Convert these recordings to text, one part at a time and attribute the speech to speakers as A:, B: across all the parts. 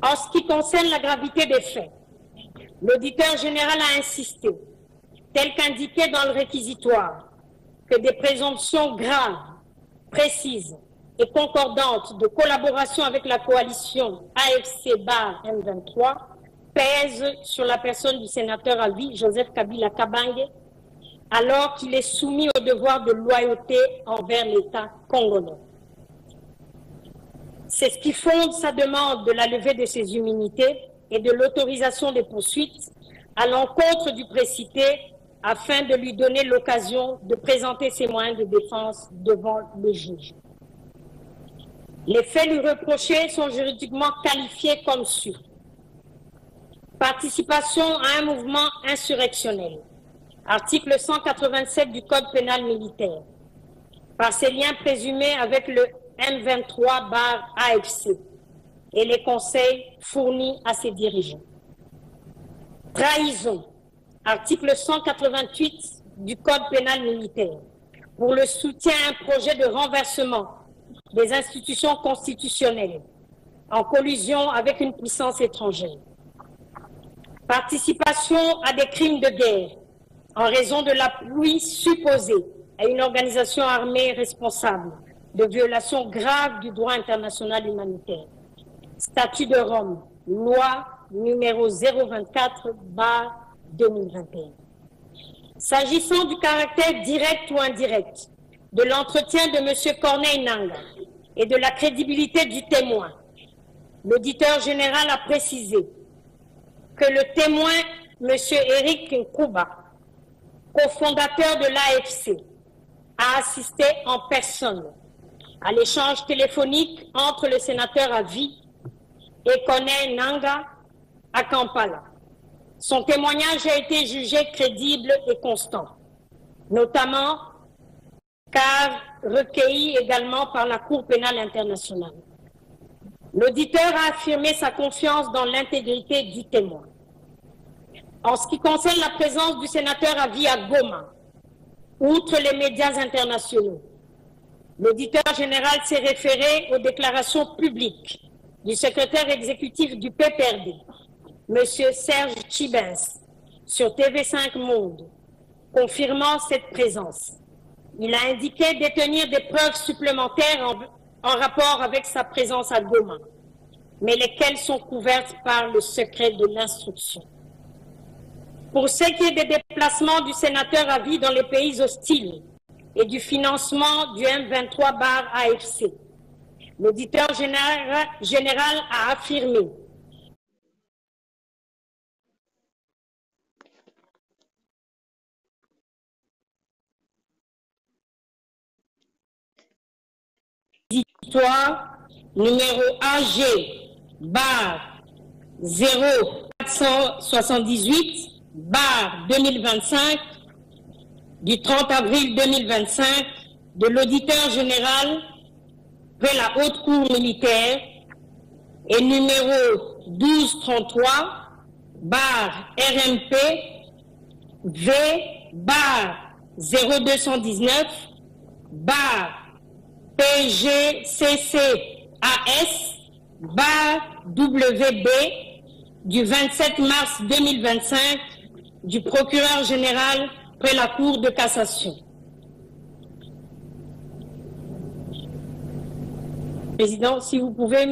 A: En ce qui concerne la gravité des faits, l'auditeur général a insisté, tel qu'indiqué dans le réquisitoire, que des présomptions graves, précises et concordantes de collaboration avec la coalition AFC-M23 pèsent sur la personne du sénateur à vie Joseph Kabila Kabange, alors qu'il est soumis au devoir de loyauté envers l'État congolais. C'est ce qui fonde sa demande de la levée de ses immunités et de l'autorisation des poursuites à l'encontre du précité afin de lui donner l'occasion de présenter ses moyens de défense devant le juge. Les faits lui reprochés sont juridiquement qualifiés comme suit. Participation à un mouvement insurrectionnel, article 187 du Code pénal militaire, par ses liens présumés avec le M23/AFC et les conseils fournis à ses dirigeants. Trahison, article 188 du Code pénal militaire, pour le soutien à un projet de renversement des institutions constitutionnelles en collusion avec une puissance étrangère. Participation à des crimes de guerre en raison de l'appui supposé à une organisation armée responsable de violations graves du droit international humanitaire. Statut de Rome, loi numéro 024/2021. S'agissant du caractère direct ou indirect de l'entretien de M. Corneille Nangaa et de la crédibilité du témoin, l'auditeur général a précisé que le témoin, M. Eric Nkuba, cofondateur de l'AFC, a assisté en personne à l'échange téléphonique entre le sénateur à vie et Corneille Nangaa à Kampala. Son témoignage a été jugé crédible et constant, notamment car recueilli également par la Cour pénale internationale. L'auditeur a affirmé sa confiance dans l'intégrité du témoin. En ce qui concerne la présence du sénateur à vie à Goma, outre les médias internationaux, l'auditeur général s'est référé aux déclarations publiques du secrétaire exécutif du PPRD, M. Serge Tchibens, sur TV5 Monde, confirmant cette présence. Il a indiqué détenir des preuves supplémentaires en rapport avec sa présence à Goma, mais lesquelles sont couvertes par le secret de l'instruction. Pour ce qui est des déplacements du sénateur à vie dans les pays hostiles et du financement du M23/AFC, l'auditeur général a affirmé numéro AG/0478/2025 du 30 avril 2025 de l'auditeur général près la Haute Cour militaire et numéro 1233/RMP V/PGCCAS/WB du 27 mars 2025 du procureur général près la Cour de cassation. Président, si vous pouvez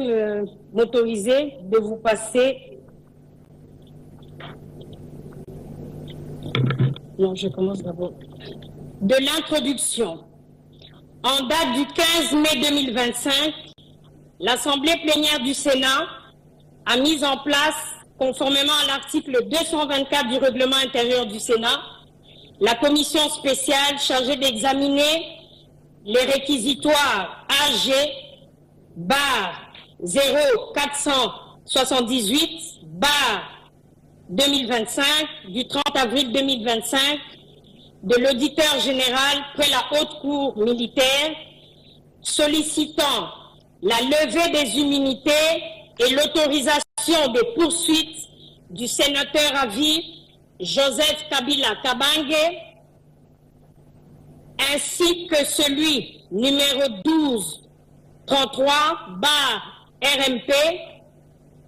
A: m'autoriser de vous passer... Non, je commence d'abord. De l'introduction. En date du 15 mai 2025, l'Assemblée plénière du Sénat a mis en place, conformément à l'article 224 du règlement intérieur du Sénat, la commission spéciale chargée d'examiner les réquisitoires AG/0478/2025 du 30 avril 2025 de l'auditeur général près la Haute Cour militaire sollicitant la levée des immunités et l'autorisation des poursuites du sénateur à vie Joseph Kabila Kabange ainsi que celui numéro 1233/RMP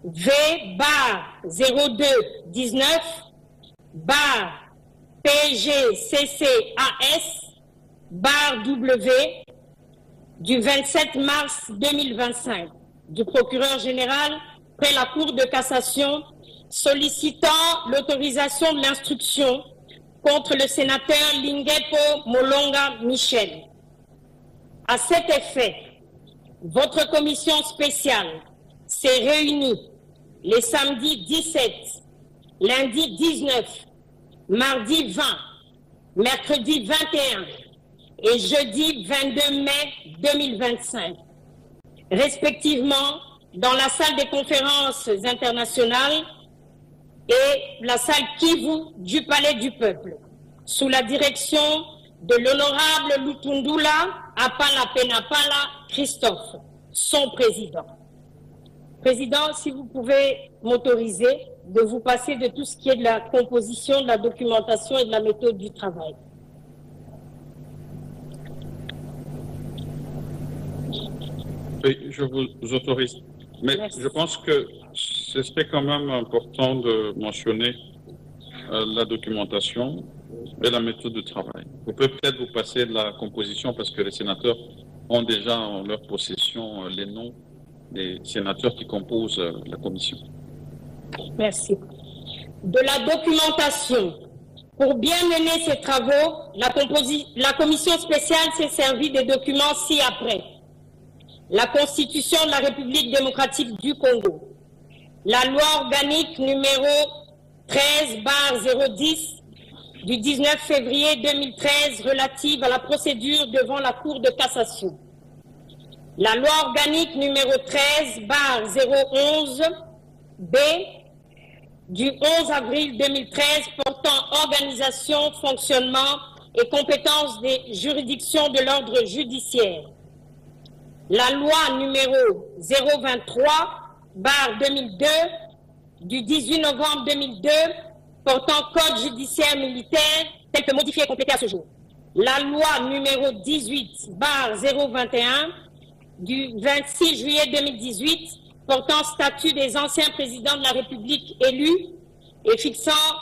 A: V bar 0219 bar PGCCAS bar W du 27 mars 2025 du procureur général près la Cour de cassation sollicitant l'autorisation de l'instruction contre le sénateur Linguepo Molonga Michel. À cet effet, votre commission spéciale s'est réunie les samedis 17, lundi 19, mardi 20, mercredi 21 et jeudi 22 mai 2025, respectivement dans la salle des conférences internationales et la salle Kivu du Palais du Peuple, sous la direction de l'honorable Lutundula Apala Penapala Christophe, son président. Président, si vous pouvez m'autoriser de vous passer de tout ce qui est de la composition, de la documentation et de la méthode du travail.
B: Oui, je vous autorise. Mais merci. Je pense que ce serait quand même important de mentionner la documentation et la méthode de travail. Vous pouvez peut-être vous passer de la composition parce que les sénateurs ont déjà en leur possession les noms des sénateurs qui composent la commission.
A: Merci. De la documentation. Pour bien mener ces travaux, la commission spéciale s'est servie des documents ci-après. La Constitution de la République démocratique du Congo, la loi organique numéro 13/010 du 19 février 2013 relative à la procédure devant la Cour de cassation, la loi organique numéro 13/011-B du 11 avril 2013 portant organisation, fonctionnement et compétences des juridictions de l'ordre judiciaire, la loi numéro 023/2002 du 18 novembre 2002 portant code judiciaire militaire tel que modifié et complété à ce jour, la loi numéro 18/021 du 26 juillet 2018 portant statut des anciens présidents de la République élus et fixant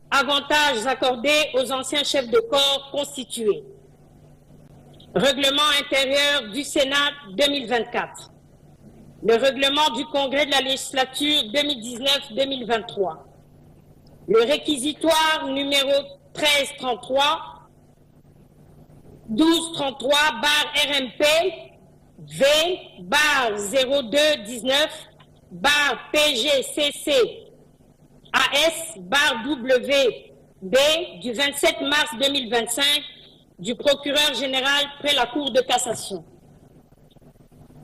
A: avantages accordés aux anciens chefs de corps constitués. Règlement intérieur du Sénat 2024. Le règlement du Congrès de la législature 2019-2023. Le réquisitoire numéro 1333, 1233/RMP, V/PGCC-AS/WB du 27 mars 2025 du procureur général près la Cour de cassation.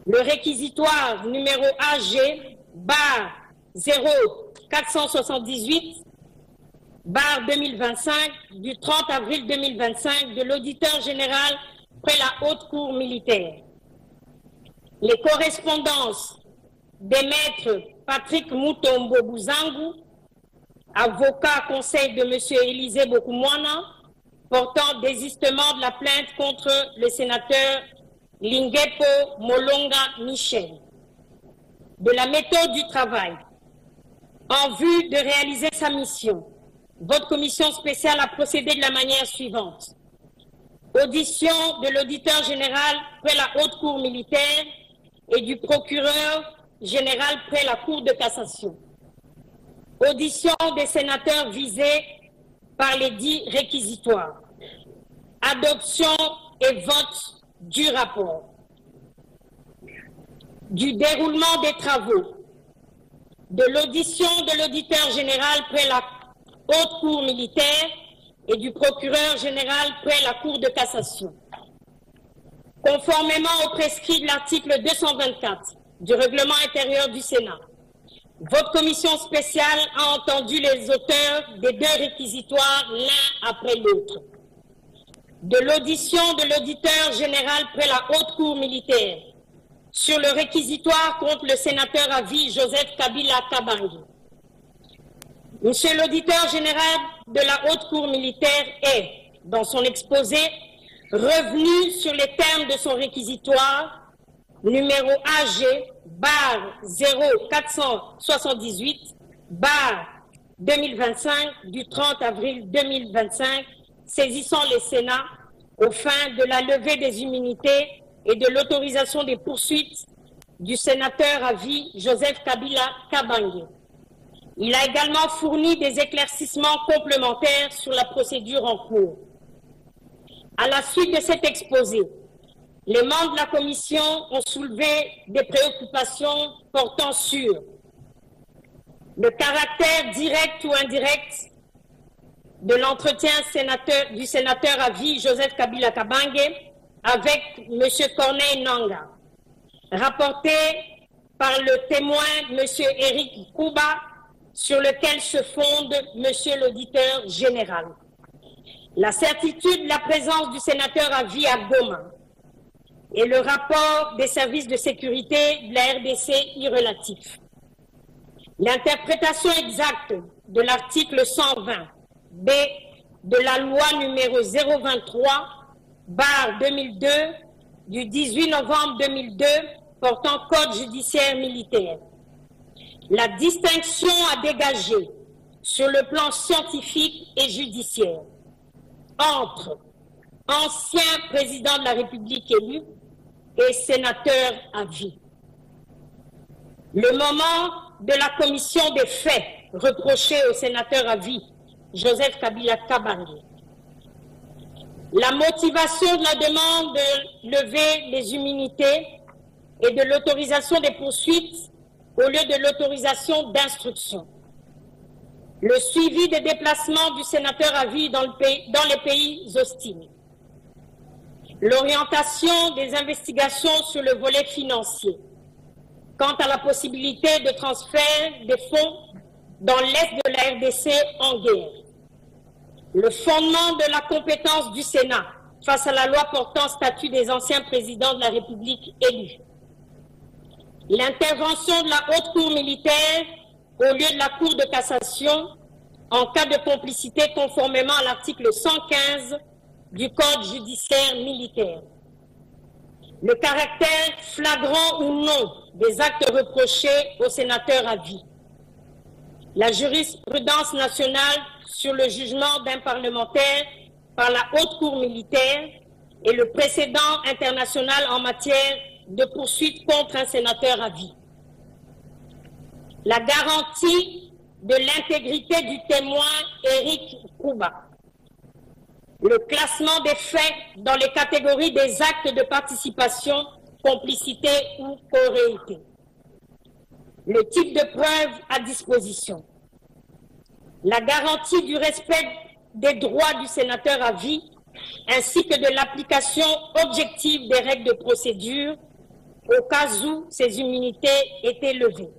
A: Le réquisitoire numéro AG/0478/2025 du 30 avril 2025 de l'auditeur général près la Haute Cour militaire. Les correspondances des maîtres Patrick Mutombo Buzangu, avocat conseil de M. Élisée Bokumwana, portant désistement de la plainte contre le sénateur Linguepo Molonga Michel. De la méthode du travail. En vue de réaliser sa mission, votre commission spéciale a procédé de la manière suivante. Audition de l'auditeur général près la Haute Cour militaire et du procureur général près la Cour de cassation. Audition des sénateurs visés par les dits réquisitoires. Adoption et vote du rapport. Du déroulement des travaux. De l'audition de l'auditeur général près la Haute Cour militaire et du procureur général près la Cour de cassation. Conformément au prescrit de l'article 224 du règlement intérieur du Sénat, votre commission spéciale a entendu les auteurs des deux réquisitoires l'un après l'autre. De l'audition de l'auditeur général près la Haute Cour militaire sur le réquisitoire contre le sénateur à vie Joseph Kabila Kabangi. Monsieur l'auditeur général de la Haute Cour militaire est, dans son exposé, revenu sur les termes de son réquisitoire, numéro AG/0478/2025 du 30 avril 2025, saisissant le Sénat aux fins de la levée des immunités et de l'autorisation des poursuites du sénateur à vie Joseph Kabila Kabange. Il a également fourni des éclaircissements complémentaires sur la procédure en cours. À la suite de cet exposé, les membres de la commission ont soulevé des préoccupations portant sur le caractère direct ou indirect de l'entretien du sénateur à vie Joseph Kabila Kabange avec M. Corneille Nangaa, rapporté par le témoin M. Éric Kouba, sur lequel se fonde M. l'auditeur général. La certitude de la présence du sénateur à vie à Goma et le rapport des services de sécurité de la RDC y relatif. L'interprétation exacte de l'article 120B de la loi numéro 023/2002 du 18 novembre 2002 portant code judiciaire militaire. La distinction à dégager sur le plan scientifique et judiciaire entre ancien président de la République élu et sénateur à vie. Le moment de la commission des faits reprochés au sénateur à vie Joseph Kabila Kabange. La motivation de la demande de lever les immunités et de l'autorisation des poursuites au lieu de l'autorisation d'instruction. Le suivi des déplacements du sénateur à vie dans les pays hostiles. L'orientation des investigations sur le volet financier. Quant à la possibilité de transfert des fonds dans l'Est de la RDC en guerre. Le fondement de la compétence du Sénat face à la loi portant statut des anciens présidents de la République élus. L'intervention de la Haute Cour militaire au lieu de la Cour de cassation en cas de complicité conformément à l'article 115 du Code judiciaire militaire. Le caractère flagrant ou non des actes reprochés aux sénateurs à vie. La jurisprudence nationale sur le jugement d'un parlementaire par la Haute Cour militaire et le précédent international en matière de poursuite contre un sénateur à vie. La garantie de l'intégrité du témoin Éric Kouba. Le classement des faits dans les catégories des actes de participation, complicité ou corréité. Le type de preuve à disposition. La garantie du respect des droits du sénateur à vie ainsi que de l'application objective des règles de procédure au cas où ces immunités étaient levées.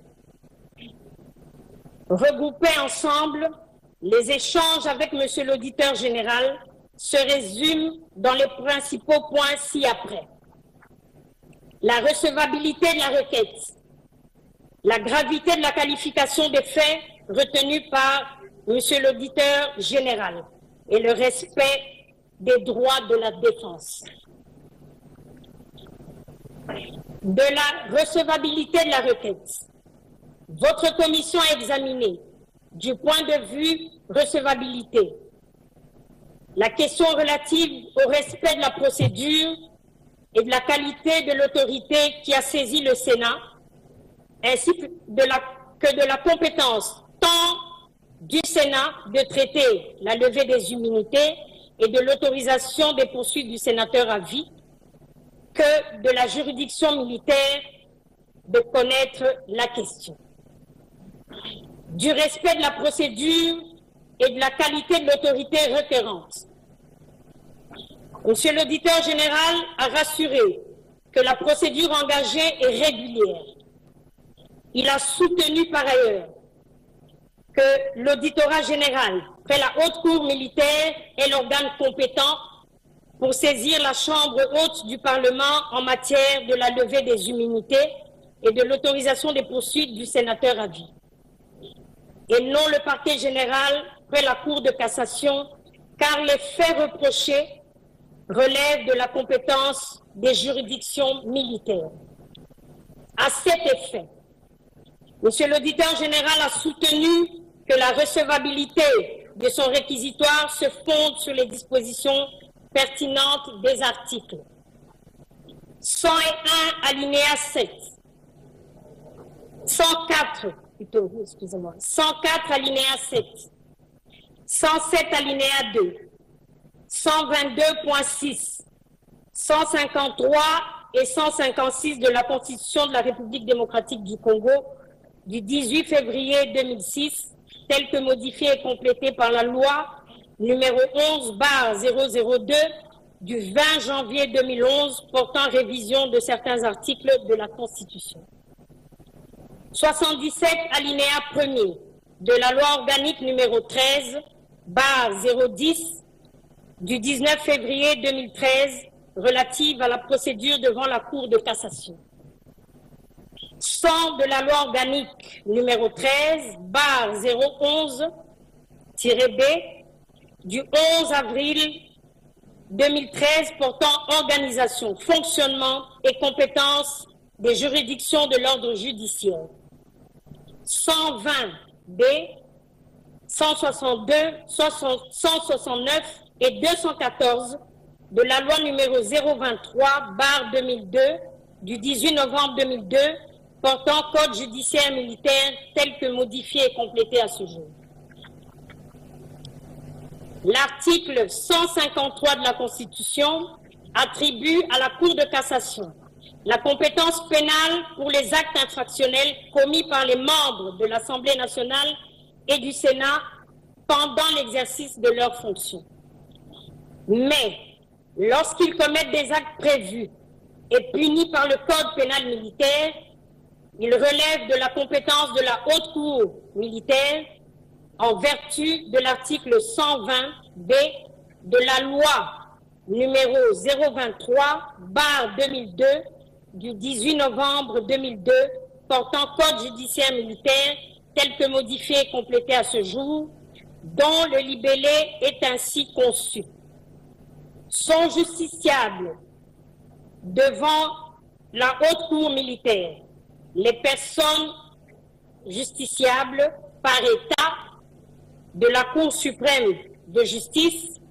A: Regroupés ensemble, les échanges avec M. l'auditeur général se résument dans les principaux points ci-après. La recevabilité de la requête, la gravité de la qualification des faits retenus par M. l'auditeur général et le respect des droits de la défense. De la recevabilité de la requête, votre commission a examiné, du point de vue recevabilité, la question relative au respect de la procédure et de la qualité de l'autorité qui a saisi le Sénat, ainsi que de la compétence tant du Sénat de traiter la levée des immunités et de l'autorisation des poursuites du sénateur à vie, que de la juridiction militaire de connaître la question. Du respect de la procédure et de la qualité de l'autorité requérante. Monsieur l'auditeur général a rassuré que la procédure engagée est régulière. Il a soutenu par ailleurs que l'auditorat général, près la Haute Cour militaire, est l'organe compétent pour saisir la Chambre haute du Parlement en matière de la levée des immunités et de l'autorisation des poursuites du sénateur à vie. Et non le parquet général près la Cour de cassation, car les faits reprochés relèvent de la compétence des juridictions militaires. À cet effet, Monsieur l'auditeur général a soutenu que la recevabilité de son réquisitoire se fonde sur les dispositions pertinentes des articles 101 alinéa 7, 104 alinéa 7, 107 alinéa 2, 122.6, 153 et 156 de la Constitution de la République démocratique du Congo du 18 février 2006, telle que modifiée et complétée par la loi numéro 11/002 du 20 janvier 2011 portant révision de certains articles de la Constitution. 77 alinéa 1er de la loi organique numéro 13/010 du 19 février 2013 relative à la procédure devant la Cour de cassation. 100 de la loi organique numéro 13/011-B du 11 avril 2013 portant organisation, fonctionnement et compétences des juridictions de l'ordre judiciaire. 120B, 162, 169 et 214 de la loi numéro 023/2002 du 18 novembre 2002 portant code judiciaire militaire tel que modifié et complété à ce jour. L'article 153 de la Constitution attribue à la Cour de cassation la compétence pénale pour les actes infractionnels commis par les membres de l'Assemblée nationale et du Sénat pendant l'exercice de leurs fonctions. Mais lorsqu'ils commettent des actes prévus et punis par le Code pénal militaire, ils relèvent de la compétence de la Haute Cour militaire en vertu de l'article 120B de la loi numéro 023/2002 du 18 novembre 2002 portant code judiciaire militaire tel que modifié et complété à ce jour, dont le libellé est ainsi conçu. Sont justiciables devant la Haute Cour militaire les personnes justiciables par État de la Cour suprême de justice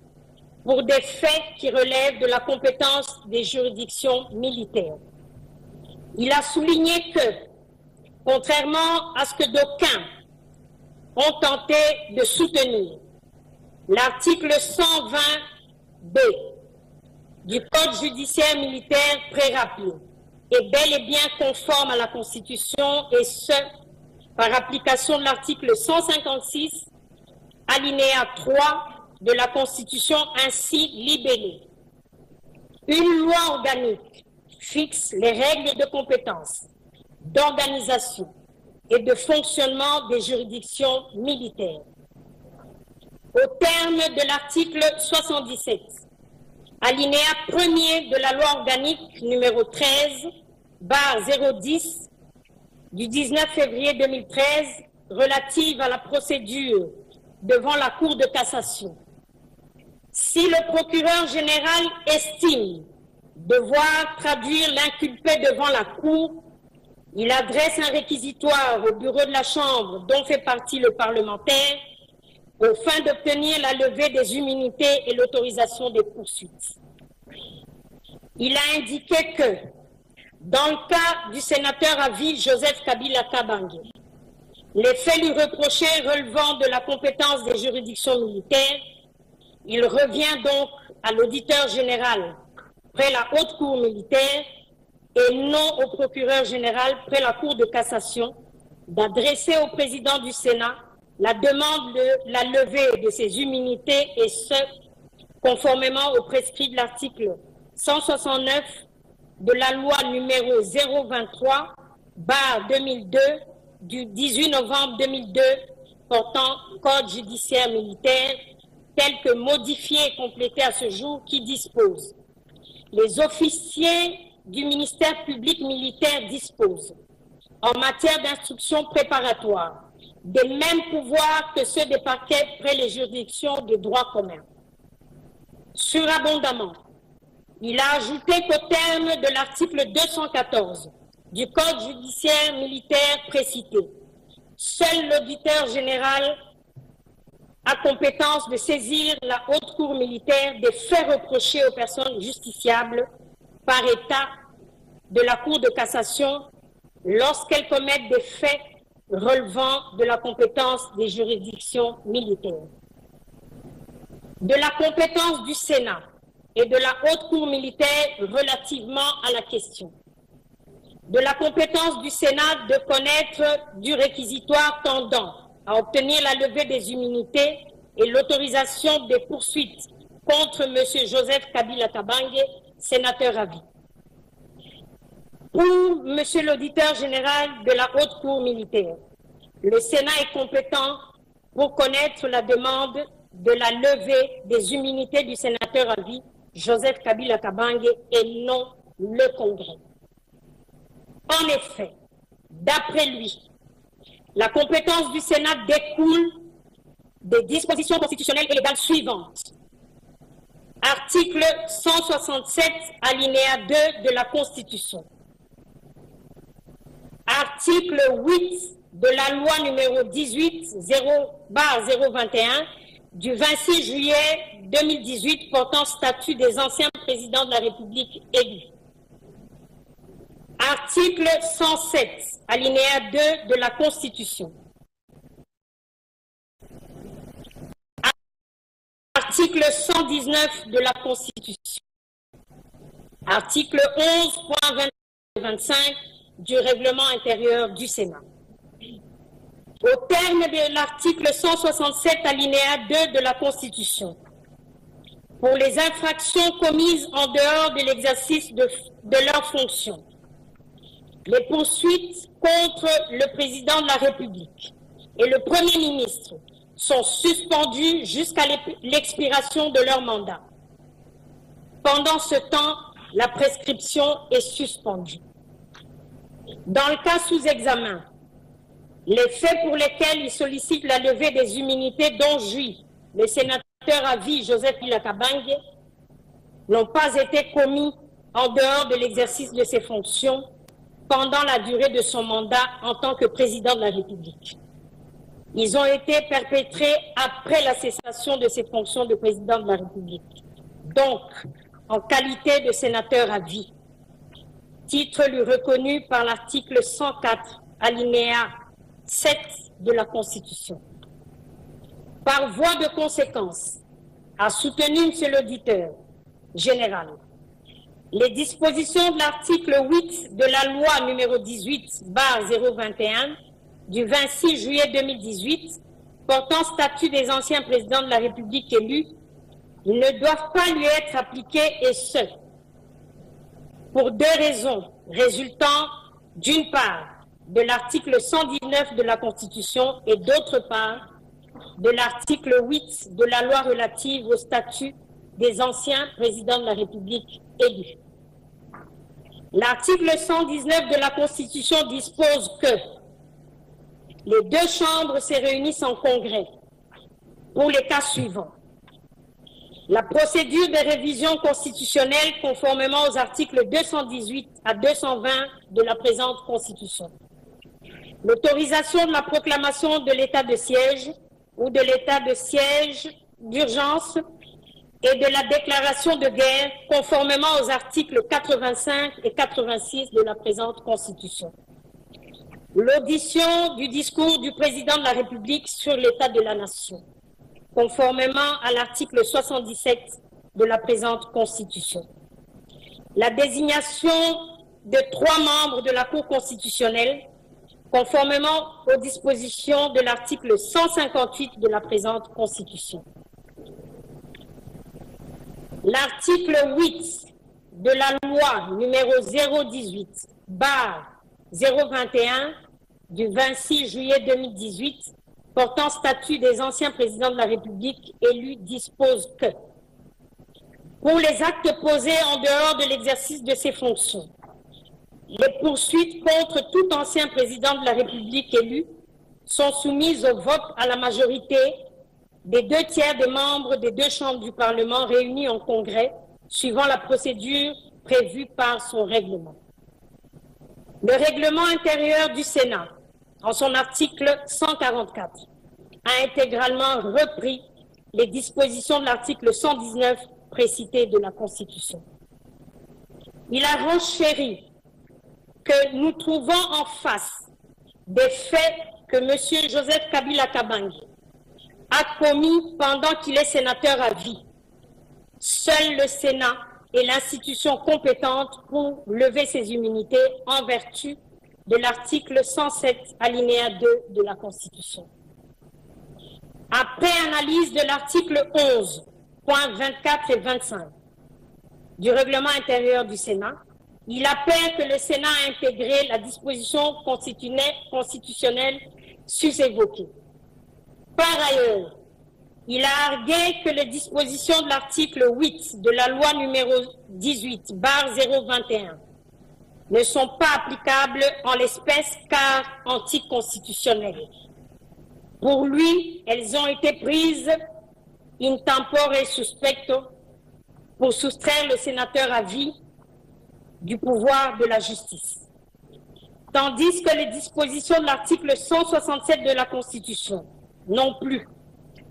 A: pour des faits qui relèvent de la compétence des juridictions militaires. Il a souligné que, contrairement à ce que d'aucuns ont tenté de soutenir, l'article 120B du Code judiciaire militaire prérappelé est bel et bien conforme à la Constitution, et ce, par application de l'article 156, alinéa 3 de la Constitution ainsi libellée. Une loi organique fixe les règles de compétence, d'organisation et de fonctionnement des juridictions militaires. Au terme de l'article 77, alinéa 1er de la loi organique numéro 13/010 du 19 février 2013 relative à la procédure devant la Cour de cassation. Si le procureur général estime devoir traduire l'inculpé devant la Cour, il adresse un réquisitoire au bureau de la Chambre dont fait partie le parlementaire aux fins d'obtenir la levée des immunités et l'autorisation des poursuites. Il a indiqué que, dans le cas du sénateur à vie Joseph Kabila Kabange, les faits lui reprochés relevant de la compétence des juridictions militaires, il revient donc à l'auditeur général près la Haute Cour militaire et non au procureur général près la Cour de cassation d'adresser au président du Sénat la demande de la levée de ses immunités, et ce, conformément au prescrit de l'article 169 de la loi numéro 023/2002 du 18 novembre 2002 portant code judiciaire militaire tel que modifié et complété à ce jour, qui dispose: les officiers du ministère public militaire disposent, en matière d'instruction préparatoire, des mêmes pouvoirs que ceux des parquets près les juridictions de droit commun. Surabondamment, il a ajouté qu'au terme de l'article 214 du Code judiciaire militaire précité, seul l'auditeur général a compétence de saisir la Haute Cour militaire des faits reprochés aux personnes justiciables par état de la Cour de cassation lorsqu'elles commettent des faits relevant de la compétence des juridictions militaires. De la compétence du Sénat et de la Haute Cour militaire relativement à la question. De la compétence du Sénat de connaître du réquisitoire tendant à obtenir la levée des immunités et l'autorisation des poursuites contre M. Joseph Kabila Kabange, sénateur à vie. Pour M. l'auditeur général de la Haute Cour militaire, le Sénat est compétent pour connaître la demande de la levée des immunités du sénateur à vie, Joseph Kabila Kabange, et non le Congrès. En effet, d'après lui, la compétence du Sénat découle des dispositions constitutionnelles et légales suivantes. Article 167, alinéa 2 de la Constitution. Article 8 de la loi numéro 18/021 du 26 juillet 2018 portant statut des anciens présidents de la République élus. Article 107, alinéa 2 de la Constitution. Article 119 de la Constitution. Article 11.25 du règlement intérieur du Sénat. Au terme de l'article 167 alinéa 2 de la Constitution, pour les infractions commises en dehors de l'exercice de leurs fonctions, les poursuites contre le président de la République et le Premier ministre sont suspendues jusqu'à l'expiration de leur mandat. Pendant ce temps, la prescription est suspendue. Dans le cas sous examen, les faits pour lesquels il sollicite la levée des immunités dont jouit le sénateur à vie Joseph Kabila Kabange n'ont pas été commis en dehors de l'exercice de ses fonctions pendant la durée de son mandat en tant que président de la République. Ils ont été perpétrés après la cessation de ses fonctions de président de la République, donc en qualité de sénateur à vie, titre lui reconnu par l'article 104, alinéa 7 de la Constitution. Par voie de conséquence, a soutenu M. l'auditeur général les dispositions de l'article 8 de la loi numéro 18/021 du 26 juillet 2018 portant statut des anciens présidents de la République élus ne doivent pas lui être appliquées, et ce, pour deux raisons résultant d'une part de l'article 119 de la Constitution et d'autre part de l'article 8 de la loi relative au statut des anciens présidents de la République élus. L'article 119 de la Constitution dispose que les deux chambres se réunissent en congrès pour les cas suivants. La procédure de révision constitutionnelle conformément aux articles 218 à 220 de la présente Constitution. L'autorisation de la proclamation de l'état de siège ou de l'état de siège d'urgence et de la déclaration de guerre conformément aux articles 85 et 86 de la présente Constitution. L'audition du discours du président de la République sur l'état de la nation, conformément à l'article 77 de la présente Constitution. La désignation de 3 membres de la Cour constitutionnelle, conformément aux dispositions de l'article 158 de la présente Constitution. L'article 8 de la loi numéro 018/021 du 26 juillet 2018 portant statut des anciens présidents de la République élus dispose que pour les actes posés en dehors de l'exercice de ses fonctions, les poursuites contre tout ancien président de la République élu sont soumises au vote à la majorité des 2/3 des membres des deux chambres du Parlement réunis en congrès, suivant la procédure prévue par son règlement. Le règlement intérieur du Sénat, en son article 144, a intégralement repris les dispositions de l'article 119 précité de la Constitution. Il a renchéri que nous trouvons en face des faits que M. Joseph Kabila Kabange a commis pendant qu'il est sénateur à vie. Seul le Sénat est l'institution compétente pour lever ses immunités en vertu de l'article 107 alinéa 2 de la Constitution. Après analyse de l'article 11, points 24 et 25 du règlement intérieur du Sénat, il appelle que le Sénat a intégré la disposition constitutionnelle sus-évoquée. Par ailleurs, il a argué que les dispositions de l'article 8 de la loi numéro 18/021 ne sont pas applicables en l'espèce car anticonstitutionnelles. Pour lui, elles ont été prises in tempore suspecto pour soustraire le sénateur à vie du pouvoir de la justice. Tandis que les dispositions de l'article 167 de la Constitution, non plus,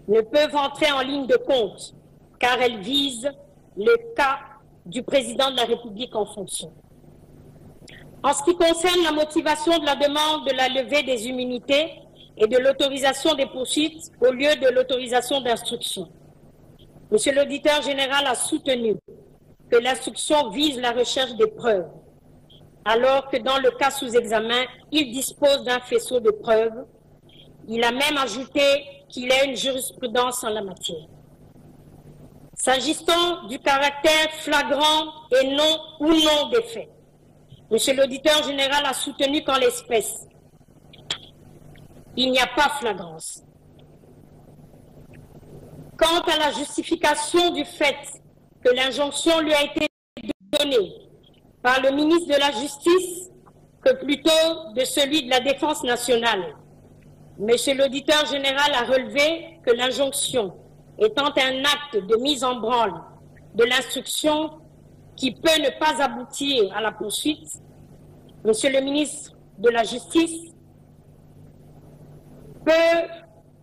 A: ne peuvent entrer en ligne de compte car elles visent le cas du président de la République en fonction. En ce qui concerne la motivation de la demande de la levée des immunités et de l'autorisation des poursuites au lieu de l'autorisation d'instruction, Monsieur l'auditeur général a soutenu que l'instruction vise la recherche des preuves, alors que dans le cas sous examen, il dispose d'un faisceau de preuves. Il a même ajouté qu'il a une jurisprudence en la matière. S'agissant du caractère flagrant et non ou non des faits, Monsieur l'auditeur général a soutenu qu'en l'espèce, il n'y a pas flagrance. Quant à la justification du fait que l'injonction lui a été donnée par le ministre de la Justice que plutôt de celui de la Défense nationale, Monsieur l'auditeur général a relevé que l'injonction étant un acte de mise en branle de l'instruction qui peut ne pas aboutir à la poursuite, Monsieur le ministre de la Justice peut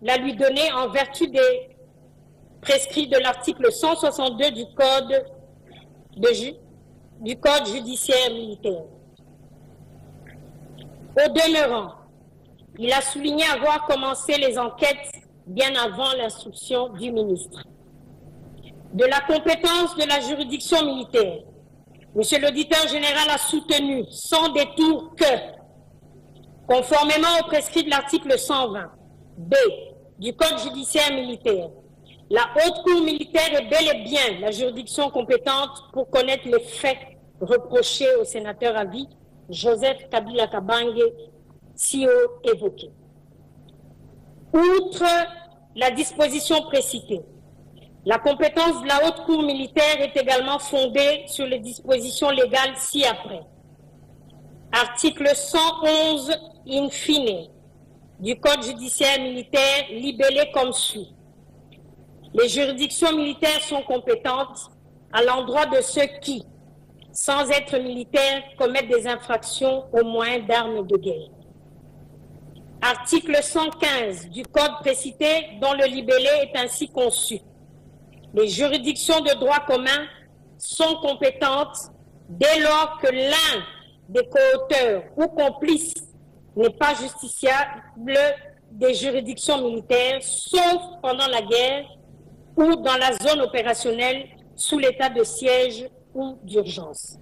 A: la lui donner en vertu des prescrits de l'article 162 du Code judiciaire militaire. Au demeurant, il a souligné avoir commencé les enquêtes bien avant l'instruction du ministre. De la compétence de la juridiction militaire, Monsieur l'auditeur général a soutenu sans détour que, conformément aux prescrits de l'article 120 B du Code judiciaire militaire, la Haute Cour militaire est bel et bien la juridiction compétente pour connaître les faits reprochés au sénateur à vie Joseph Kabila Kabange, si haut évoqué. Outre la disposition précitée, la compétence de la Haute Cour militaire est également fondée sur les dispositions légales ci-après. Article 111 in fine du Code judiciaire militaire libellé comme suit. Les juridictions militaires sont compétentes à l'endroit de ceux qui, sans être militaires, commettent des infractions aux moyens d'armes de guerre. Article 115 du Code précité dont le libellé est ainsi conçu. Les juridictions de droit commun sont compétentes dès lors que l'un des coauteurs ou complices n'est pas justiciable des juridictions militaires, sauf pendant la guerre ou dans la zone opérationnelle sous l'état de siège ou d'urgence.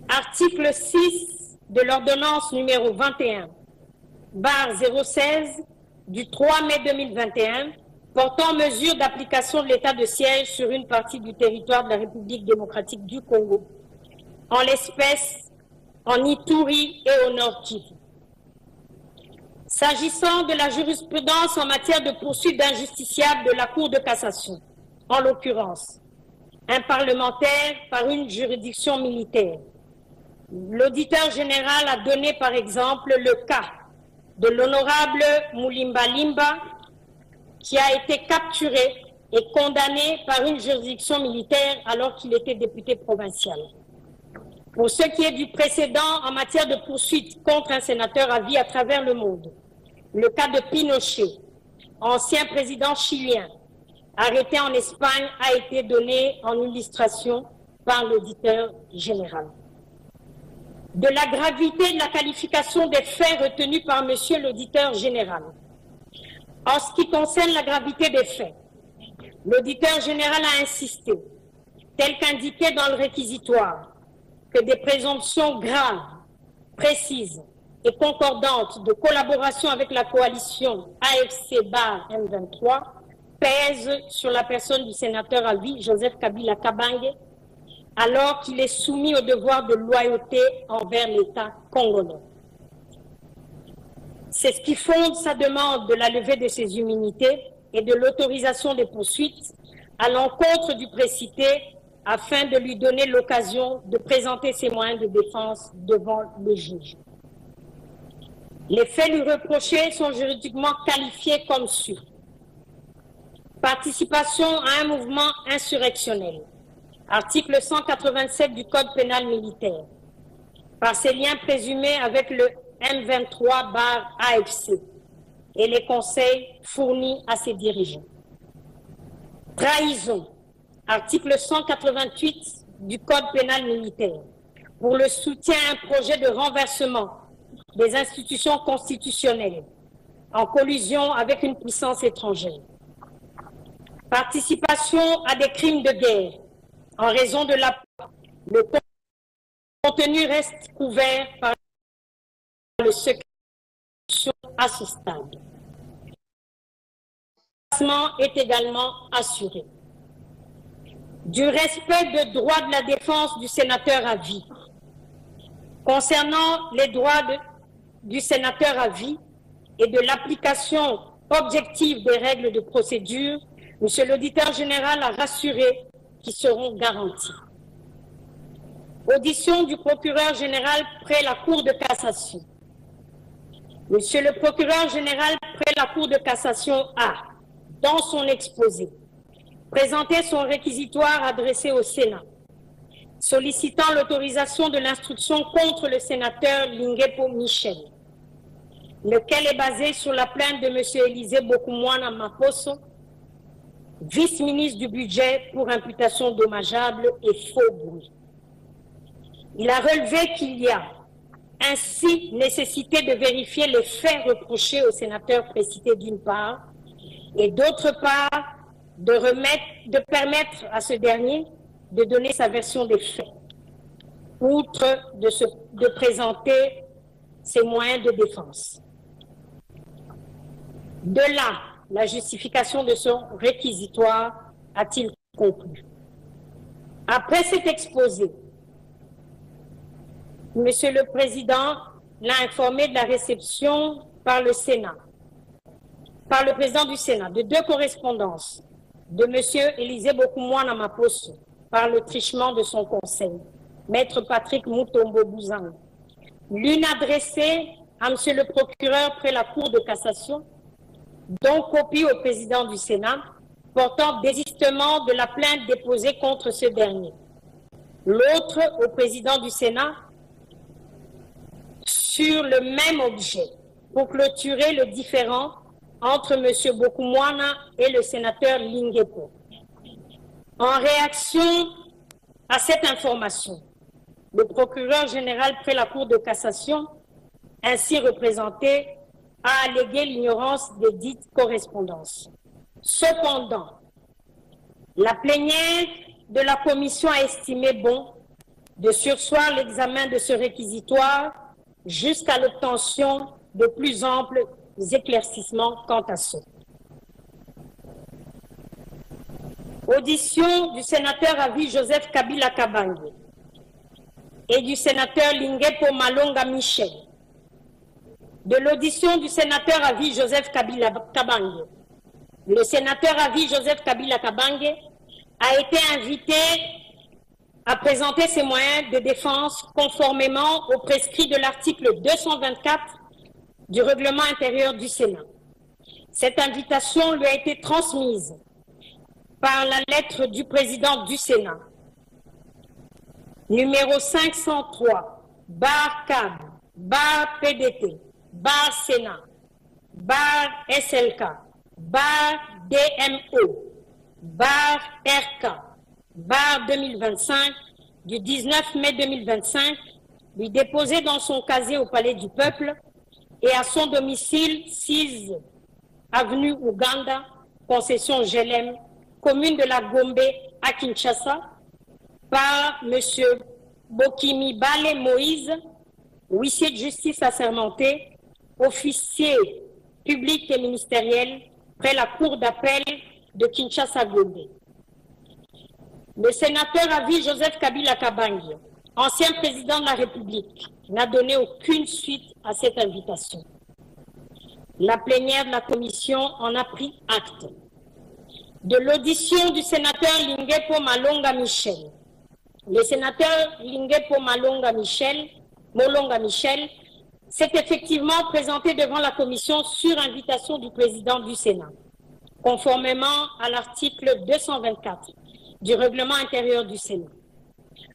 A: Article 6 de l'ordonnance numéro 21/016 du 3 mai 2021 portant mesures d'application de l'état de siège sur une partie du territoire de la République démocratique du Congo, en l'espèce en Ituri et au Nord Kivu. S'agissant de la jurisprudence en matière de poursuite d'injusticiables de la Cour de cassation, en l'occurrence, un parlementaire par une juridiction militaire, l'auditeur général a donné par exemple le cas de l'honorable Moulimba Limba qui a été capturé et condamné par une juridiction militaire alors qu'il était député provincial. Pour ce qui est du précédent en matière de poursuite contre un sénateur à vie à travers le monde, le cas de Pinochet, ancien président chilien, arrêté en Espagne, a été donné en illustration par l'auditeur général. De la gravité de la qualification des faits retenus par monsieur l'auditeur général. En ce qui concerne la gravité des faits, l'auditeur général a insisté, tel qu'indiqué dans le réquisitoire, que des présomptions graves, précises et concordantes de collaboration avec la coalition AFC-M23 pèsent sur la personne du sénateur à vie Joseph Kabila Kabange, alors qu'il est soumis au devoir de loyauté envers l'État congolais. C'est ce qui fonde sa demande de la levée de ses immunités et de l'autorisation des poursuites à l'encontre du précité afin de lui donner l'occasion de présenter ses moyens de défense devant le juge. Les faits lui reprochés sont juridiquement qualifiés comme suit. Participation à un mouvement insurrectionnel, article 187 du Code pénal militaire, par ses liens présumés avec le M23/AFC et les conseils fournis à ses dirigeants. Trahison, article 188 du Code pénal militaire, pour le soutien à un projet de renversement des institutions constitutionnelles en collusion avec une puissance étrangère. Participation à des crimes de guerre en raison de la... Le contenu reste couvert par le secret à ce stade. Le placement est également assuré. Du respect des droits de la défense du sénateur à vie. Concernant les droits du sénateur à vie et de l'application objective des règles de procédure, M. l'auditeur général a rassuré qu'ils seront garantis. Audition du procureur général près la Cour de cassation. Monsieur le procureur général près la Cour de cassation a, dans son exposé, présenté son réquisitoire adressé au Sénat, sollicitant l'autorisation de l'instruction contre le sénateur Linguepo Michel, lequel est basé sur la plainte de M. Élisée Bokoumouana Maposo, vice-ministre du budget pour imputation dommageable et faux bruit. Il a relevé qu'il y a ainsi nécessité de vérifier les faits reprochés au sénateur précité d'une part, et d'autre part, de permettre à ce dernier de donner sa version des faits, outre de présenter ses moyens de défense. De là, la justification de son réquisitoire a-t-il conclu. Après cet exposé, Monsieur le Président l'a informé de la réception par le Sénat, par le président du Sénat, de deux correspondances de M. Élisée Bokoumouana Maposo par le truchement de son conseil, Maître Patrick Moutombo Bouzang. L'une adressée à M. le procureur près la Cour de cassation, dont copie au président du Sénat, portant désistement de la plainte déposée contre ce dernier. L'autre au président du Sénat, sur le même objet, pour clôturer le différend entre M. Bokoumouana et le sénateur Linguepo. En réaction à cette information, le procureur général près la Cour de cassation, ainsi représenté, a allégué l'ignorance des dites correspondances. Cependant, la plénière de la commission a estimé bon de surseoir l'examen de ce réquisitoire jusqu'à l'obtention de plus amples éclaircissements quant à ce. Audition du sénateur à vie Joseph Kabila Kabange et du sénateur Linguepo Malonga Michel. De l'audition du sénateur à vie Joseph Kabila Kabange. Le sénateur à vie Joseph Kabila Kabange a été invité à présenter ses moyens de défense conformément aux prescrits de l'article 224 du règlement intérieur du Sénat. Cette invitation lui a été transmise par la lettre du président du Sénat. numéro 503, barre CAB, barre PDT, barre Sénat, barre SLK, barre DMO, barre RK, barre 2025, du 19 mai 2025, lui déposé dans son casier au Palais du Peuple et à son domicile 6 avenue Ouganda, concession Gelem, commune de la Gombe à Kinshasa, par M. Bokimi Bale Moïse, huissier de justice assermenté, officier public et ministériel près la cour d'appel de Kinshasa-Gombe. Le sénateur à vie Joseph Kabila Kabange, ancien président de la République, n'a donné aucune suite à cette invitation. La plénière de la commission en a pris acte. De l'audition du sénateur Lingepo Malonga Michel. Le sénateur Lingepo Molonga Michel s'est effectivement présenté devant la commission sur invitation du président du Sénat, conformément à l'article 224 du règlement intérieur du Sénat.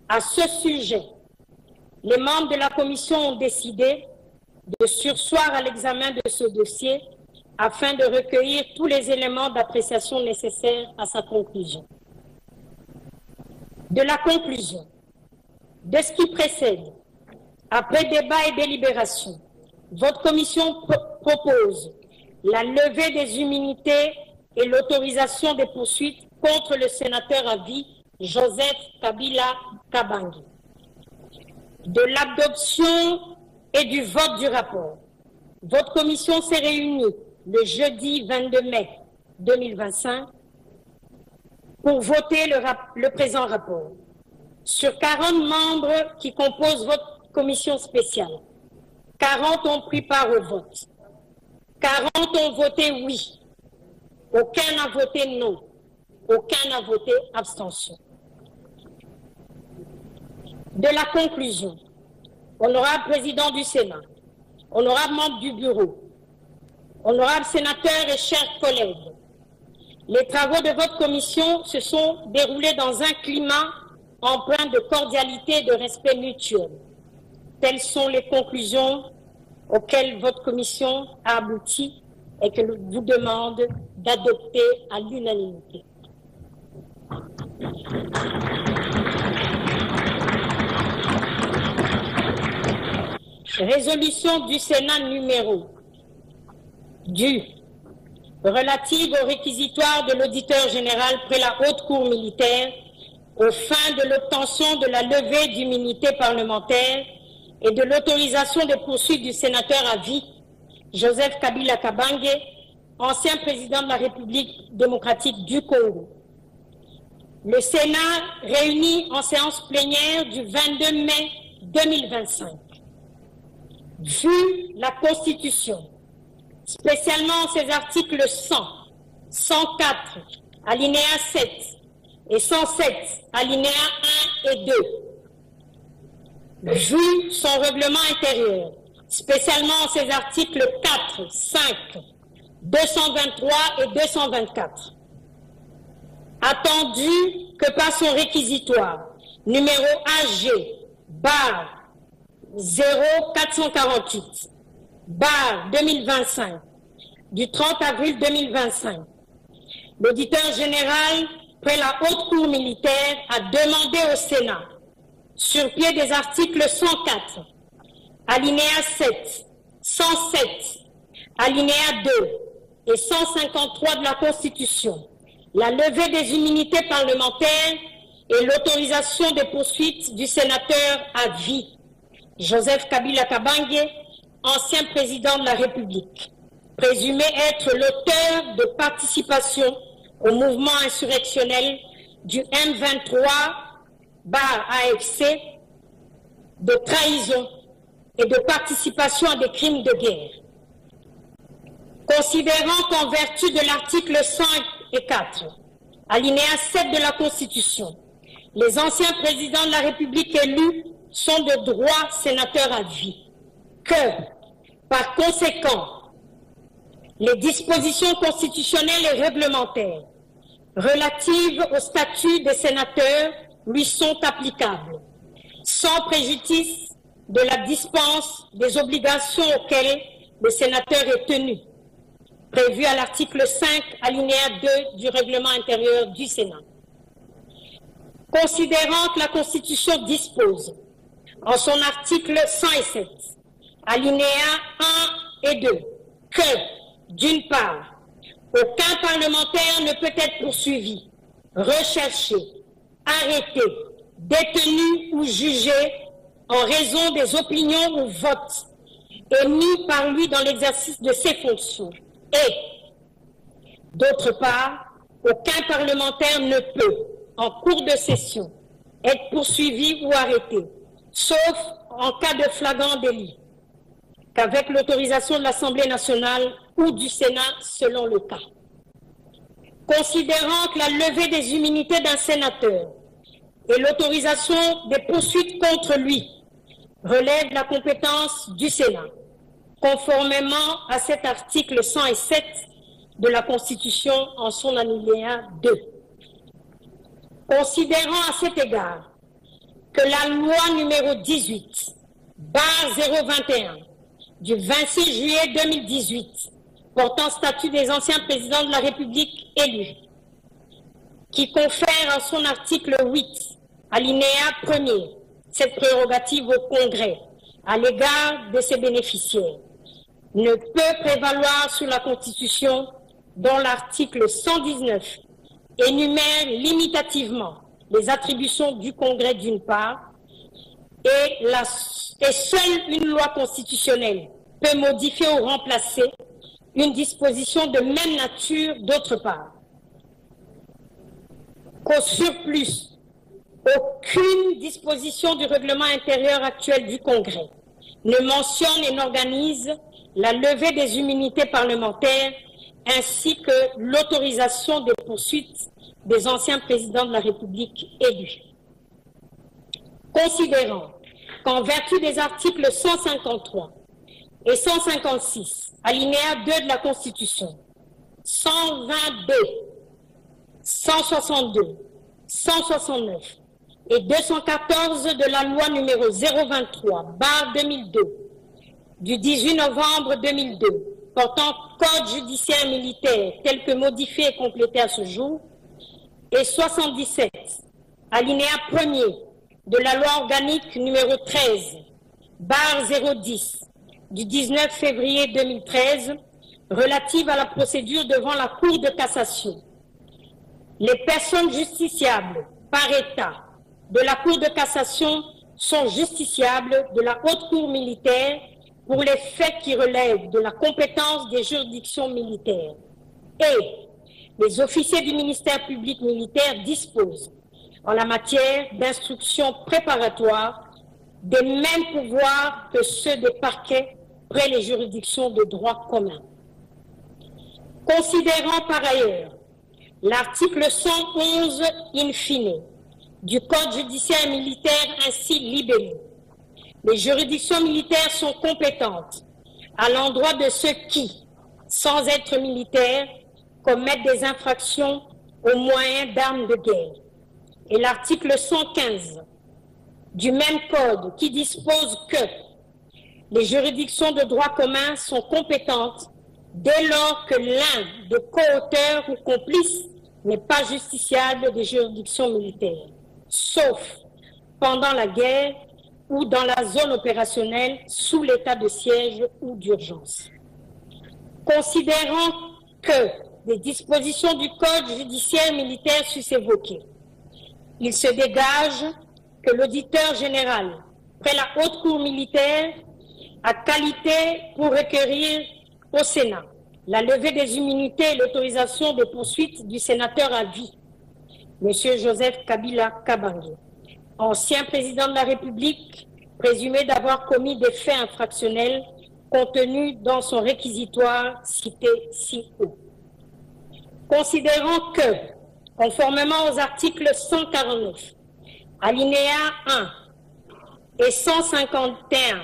A: À ce sujet, les membres de la commission ont décidé de surseoir à l'examen de ce dossier afin de recueillir tous les éléments d'appréciation nécessaires à sa conclusion. De la conclusion, de ce qui précède, après débat et délibération, votre commission propose la levée des immunités et l'autorisation des poursuites contre le sénateur à vie Joseph Kabila Kabange. De l'adoption et du vote du rapport, votre commission s'est réunie le jeudi 22 mai 2025 pour voter le présent rapport. Sur 40 membres qui composent votre commission spéciale, 40 ont pris part au vote, 40 ont voté oui, aucun n'a voté non, aucun n'a voté abstention. De la conclusion, honorable président du Sénat, honorable membre du bureau, honorable sénateur et chers collègues, les travaux de votre commission se sont déroulés dans un climat empreint de cordialité et de respect mutuel. Telles sont les conclusions auxquelles votre commission a abouti et que vous demande d'adopter à l'unanimité. Résolution du Sénat numéro relative au réquisitoire de l'auditeur général près la Haute Cour militaire aux fins de l'obtention de la levée d'immunité parlementaire et de l'autorisation de poursuite du sénateur à vie Joseph Kabila Kabange, ancien président de la République démocratique du Congo. Le Sénat réuni en séance plénière du 22 mai 2025. Vu la Constitution, spécialement ses articles 100, 104, alinéa 7 et 107, alinéa 1 et 2, vu son règlement intérieur, spécialement ses articles 4, 5, 223 et 224, attendu que par son réquisitoire, numéro AG, barre 0448, barre 2025, du 30 avril 2025, l'auditeur général près la Haute Cour militaire a demandé au Sénat, sur pied des articles 104, alinéa 7, 107, alinéa 2 et 153 de la Constitution, la levée des immunités parlementaires et l'autorisation des poursuites du sénateur à vie, Joseph Kabila Kabange, ancien président de la République, présumé être l'auteur de participation au mouvement insurrectionnel du M23/AFC, de trahison et de participation à des crimes de guerre. Considérant qu'en vertu de l'article 5 et 4, alinéa 7 de la Constitution, les anciens présidents de la République élus sont de droit sénateurs à vie, que, par conséquent, les dispositions constitutionnelles et réglementaires relatives au statut des sénateurs lui sont applicables. sans préjudice de la dispense des obligations auxquelles le sénateur est tenu, prévu à l'article 5, alinéa 2 du règlement intérieur du Sénat. Considérant que la Constitution dispose, en son article 107, alinéa 1 et 2, que, d'une part, aucun parlementaire ne peut être poursuivi, recherché, arrêté, détenu ou jugé en raison des opinions ou votes émis par lui dans l'exercice de ses fonctions. Et, d'autre part, aucun parlementaire ne peut, en cours de session, être poursuivi ou arrêté, sauf en cas de flagrant délit, qu'avec l'autorisation de l'Assemblée nationale ou du Sénat selon le cas. Considérant que la levée des immunités d'un sénateur et l'autorisation des poursuites contre lui relèvent de la compétence du Sénat, conformément à cet article 107 de la Constitution en son alinéa 2. Considérant à cet égard que la loi numéro 18/021 du 26 juillet 2018 portant statut des anciens présidents de la République élus, qui confère en son article 8, alinéa 1er, cette prérogative au Congrès à l'égard de ses bénéficiaires, ne peut prévaloir sur la Constitution dont l'article 119 énumère limitativement les attributions du Congrès d'une part, et seule une loi constitutionnelle peut modifier ou remplacer une disposition de même nature d'autre part. Qu'au surplus, aucune disposition du règlement intérieur actuel du Congrès ne mentionne et n'organise la levée des immunités parlementaires ainsi que l'autorisation des poursuites des anciens présidents de la République élus. Considérant qu'en vertu des articles 153 et 156, alinéa 2 de la Constitution, 122, 162, 169 et 214 de la loi numéro 023/2002 du 18 novembre 2002 portant code judiciaire militaire tel que modifié et complété à ce jour, et 77, alinéa 1er de la loi organique numéro 13/010 du 19 février 2013 relative à la procédure devant la Cour de cassation. Les personnes justiciables par État de la Cour de cassation sont justiciables de la Haute Cour militaire pour les faits qui relèvent de la compétence des juridictions militaires. Et les officiers du ministère public militaire disposent, en la matière d'instructions préparatoires, des mêmes pouvoirs que ceux des parquets près les juridictions de droit commun. Considérant par ailleurs l'article 111 in fine du Code judiciaire militaire ainsi libellé, les juridictions militaires sont compétentes à l'endroit de ceux qui, sans être militaires, commettent des infractions au moyen d'armes de guerre. Et l'article 115 du même code qui dispose que les juridictions de droit commun sont compétentes dès lors que l'un des co-auteurs ou complices n'est pas justiciable des juridictions militaires, sauf pendant la guerre ou dans la zone opérationnelle sous l'état de siège ou d'urgence. Considérant que des dispositions du Code judiciaire militaire sus évoquées, il se dégage que l'auditeur général près la Haute Cour militaire a qualité pour requérir au Sénat la levée des immunités et l'autorisation de poursuite du sénateur à vie, M. Joseph Kabila Kabange, ancien président de la République, présumé d'avoir commis des faits infractionnels contenus dans son réquisitoire cité ci haut. Considérant que, conformément aux articles 149, alinéa 1 et 151,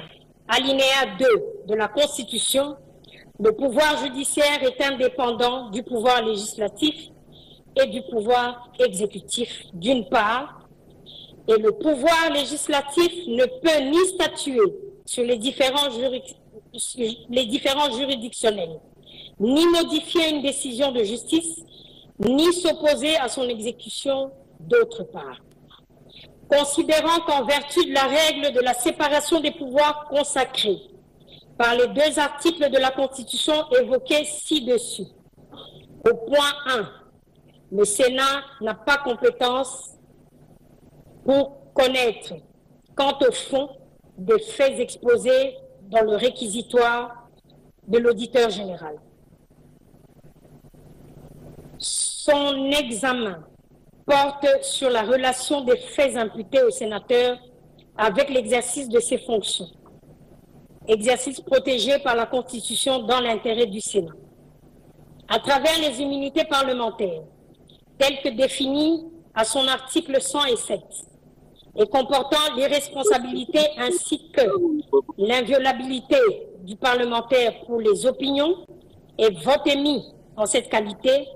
A: alinéa 2 de la Constitution, le pouvoir judiciaire est indépendant du pouvoir législatif et du pouvoir exécutif d'une part, et le pouvoir législatif ne peut ni statuer sur les différents juridictionnels, ni modifier une décision de justice, ni s'opposer à son exécution d'autre part. Considérant qu'en vertu de la règle de la séparation des pouvoirs consacrée par les 2 articles de la Constitution évoqués ci-dessus, au point 1, le Sénat n'a pas compétence pour connaître quant au fond des faits exposés dans le réquisitoire de l'auditeur général. Son examen porte sur la relation des faits imputés au sénateur avec l'exercice de ses fonctions, exercice protégé par la Constitution dans l'intérêt du Sénat. À travers les immunités parlementaires, telles que définies à son article 107, et comportant l'irresponsabilité ainsi que l'inviolabilité du parlementaire pour les opinions et vote émis en cette qualité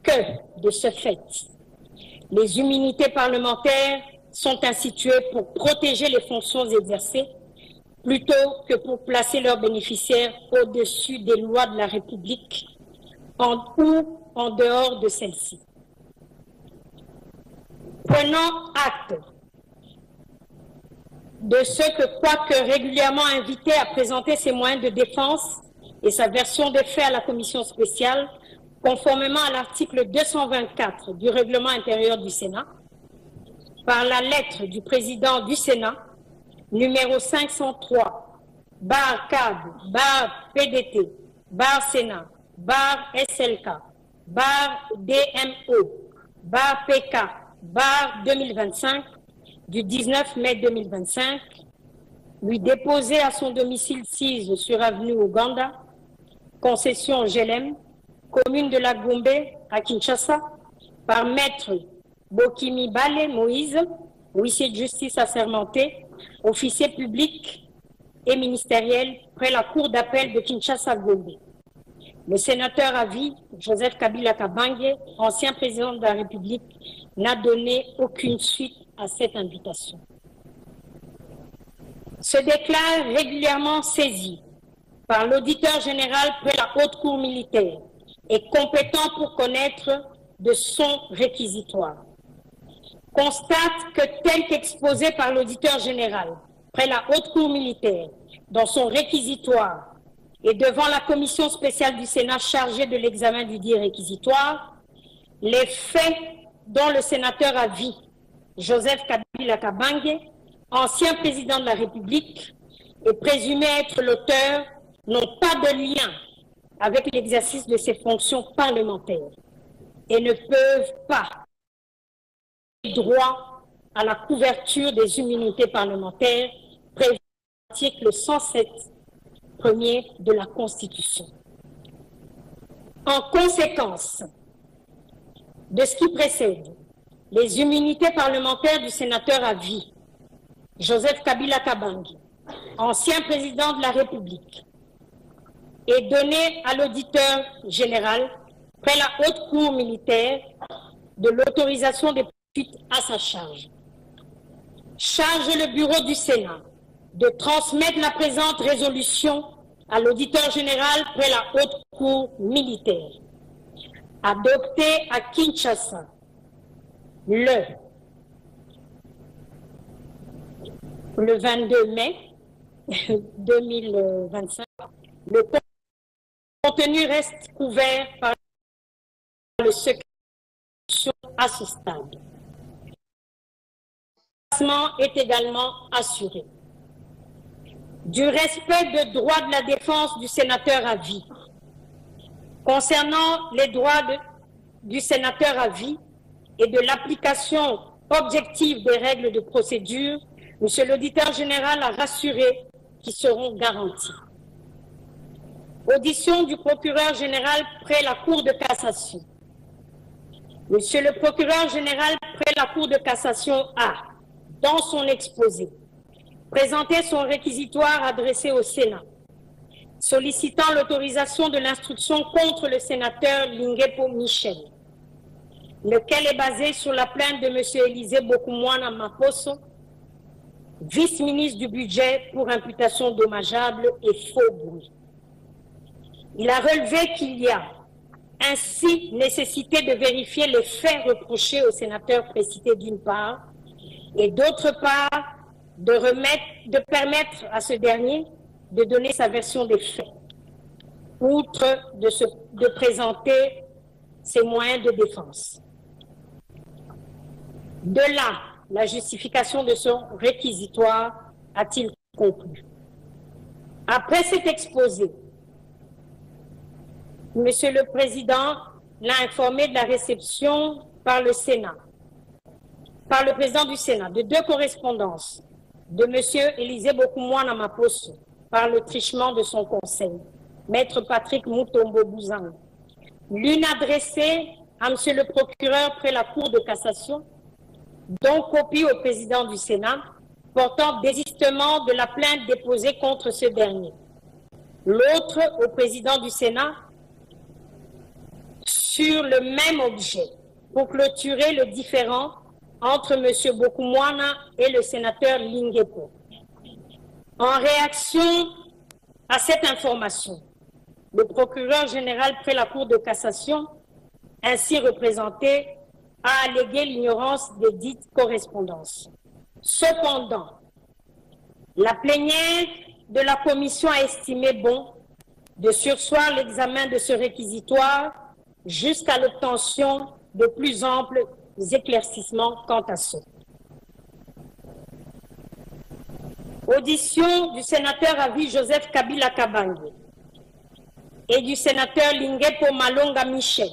A: que de ce fait. Les immunités parlementaires sont instituées pour protéger les fonctions exercées plutôt que pour placer leurs bénéficiaires au-dessus des lois de la République ou en dehors de celles-ci. Prenant acte de ce que, quoique régulièrement invité à présenter ses moyens de défense et sa version des faits à la commission spéciale, conformément à l'article 224 du règlement intérieur du Sénat, par la lettre du président du Sénat, numéro 503, bar CAD, bar PDT, bar Sénat, bar SLK, bar DMO, bar PK, bar 2025, du 19 mai 2025, lui déposé à son domicile 6 sur avenue Ouganda, concession Gelem, commune de la Gombe à Kinshasa, par maître Bokimi Bale Moïse, huissier de justice assermenté, officier public et ministériel près la cour d'appel de Kinshasa-Gombe. Le sénateur à vie, Joseph Kabila Kabange, ancien président de la République, n'a donné aucune suite à cette invitation. Se déclare régulièrement saisi par l'auditeur général près la haute cour militaire et compétent pour connaître de son réquisitoire. Constate que tel qu'exposé par l'auditeur général près la haute cour militaire dans son réquisitoire et devant la commission spéciale du Sénat chargée de l'examen du dit réquisitoire, les faits dont le sénateur à vie, Joseph Kabila Kabange, ancien président de la République, est présumé être l'auteur, n'ont pas de lien avec l'exercice de ses fonctions parlementaires et ne peuvent pas avoir droit à la couverture des immunités parlementaires prévues à l'article 107 premier de la Constitution. En conséquence de ce qui précède, les immunités parlementaires du sénateur à vie, Joseph Kabila Kabange, ancien président de la République, est donné à l'auditeur général près la haute cour militaire de l'autorisation des poursuites à sa charge. Charge le bureau du Sénat de transmettre la présente résolution à l'auditeur général près la haute cour militaire, adoptée à Kinshasa le 22 mai 2025. Le contenu reste couvert par le secret à ce stade. Le classement est également assuré. Du respect de droits de la défense du sénateur à vie. Concernant les droits du sénateur à vie et de l'application objective des règles de procédure, M. l'auditeur général a rassuré qu'ils seront garantis. Audition du procureur général près la Cour de cassation. Monsieur le procureur général près la Cour de cassation a, dans son exposé, présenté son réquisitoire adressé au Sénat, sollicitant l'autorisation de l'instruction contre le sénateur Linguepo Michel. lequel est basé sur la plainte de M. Élisée Bokoumouana Maposo, vice-ministre du budget pour imputation dommageable et faux bruit. Il a relevé qu'il y a ainsi nécessité de vérifier les faits reprochés au sénateur précité d'une part, et d'autre part, de permettre à ce dernier de donner sa version des faits, outre de présenter ses moyens de défense. De là, la justification de son réquisitoire, a-t-il conclu. Après cet exposé, Monsieur le Président l'a informé de la réception par le Sénat, par le Président du Sénat, de 2 correspondances de M. Élisée Bokoumouana Maposo par le truchement de son conseil, Maître Patrick Moutombo Bouzang. L'une adressée à M. le procureur près la Cour de cassation, dont copie au Président du Sénat, portant désistement de la plainte déposée contre ce dernier. L'autre au Président du Sénat, sur le même objet, pour clôturer le différend entre M. Bokoumouana et le sénateur Linguepo. En réaction à cette information, le procureur général près la Cour de cassation, ainsi représenté, a allégué l'ignorance des dites correspondances. Cependant, la plénière de la commission a estimé bon de surseoir l'examen de ce réquisitoire jusqu'à l'obtention de plus amples éclaircissements quant à ce. Audition du sénateur à vie Joseph Kabila Kabange et du sénateur Linguepo Malonga Michel.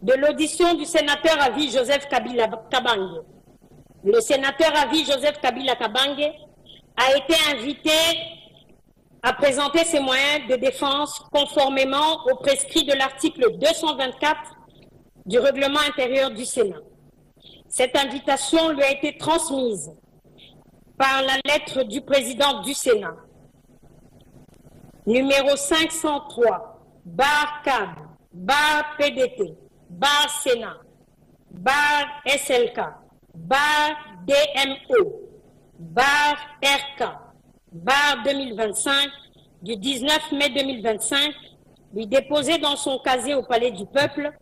A: De l'audition du sénateur à vie Joseph Kabila Kabange, le sénateur à vie Joseph Kabila Kabange a été invité à présenter ses moyens de défense conformément aux prescrits de l'article 224 du règlement intérieur du Sénat. Cette invitation lui a été transmise par la lettre du président du Sénat, numéro 503, bar CAB, bar PDT, bar Sénat, bar SLK, bar DMO, bar RK, bar 2025, du 19 mai 2025, lui déposé dans son casier au Palais du Peuple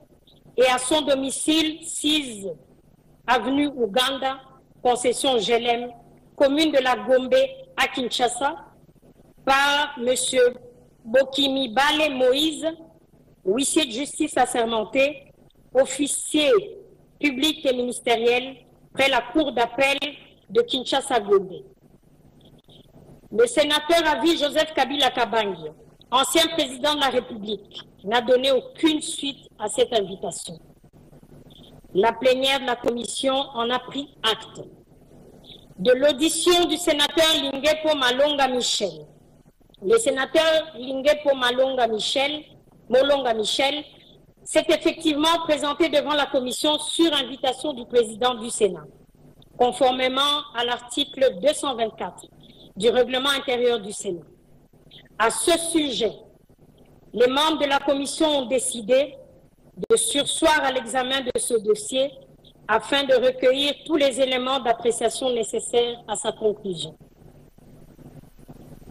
A: et à son domicile 6 avenue Ouganda, concession Gelem, commune de la Gombe à Kinshasa, par M. Bokimi Bale Moïse, huissier de justice assermenté, officier public et ministériel près la Cour d'appel de Kinshasa-Gombe. Le sénateur à vie Joseph Kabila Kabange, ancien président de la République, n'a donné aucune suite à cette invitation. La plénière de la commission en a pris acte. De l'audition du sénateur Linguepo Malonga Michel, le sénateur Linguepo Molonga Michel s'est effectivement présenté devant la commission sur invitation du président du Sénat, conformément à l'article 224 du règlement intérieur du Sénat. À ce sujet, les membres de la commission ont décidé de surseoir à l'examen de ce dossier afin de recueillir tous les éléments d'appréciation nécessaires à sa conclusion.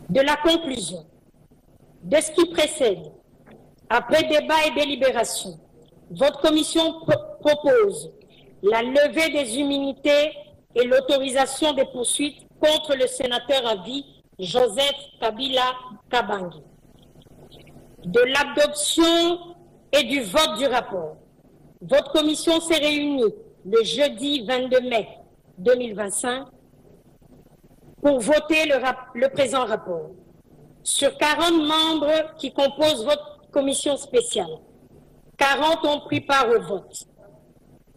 A: De la conclusion, de ce qui précède, après débat et délibération, votre commission propose la levée des immunités et l'autorisation des poursuites contre le sénateur à vie Joseph Kabila Kabange. De l'adoption et du vote du rapport, votre commission s'est réunie le jeudi 22 mai 2025 pour voter le présent rapport. Sur 40 membres qui composent votre commission spéciale, 40 ont pris part au vote.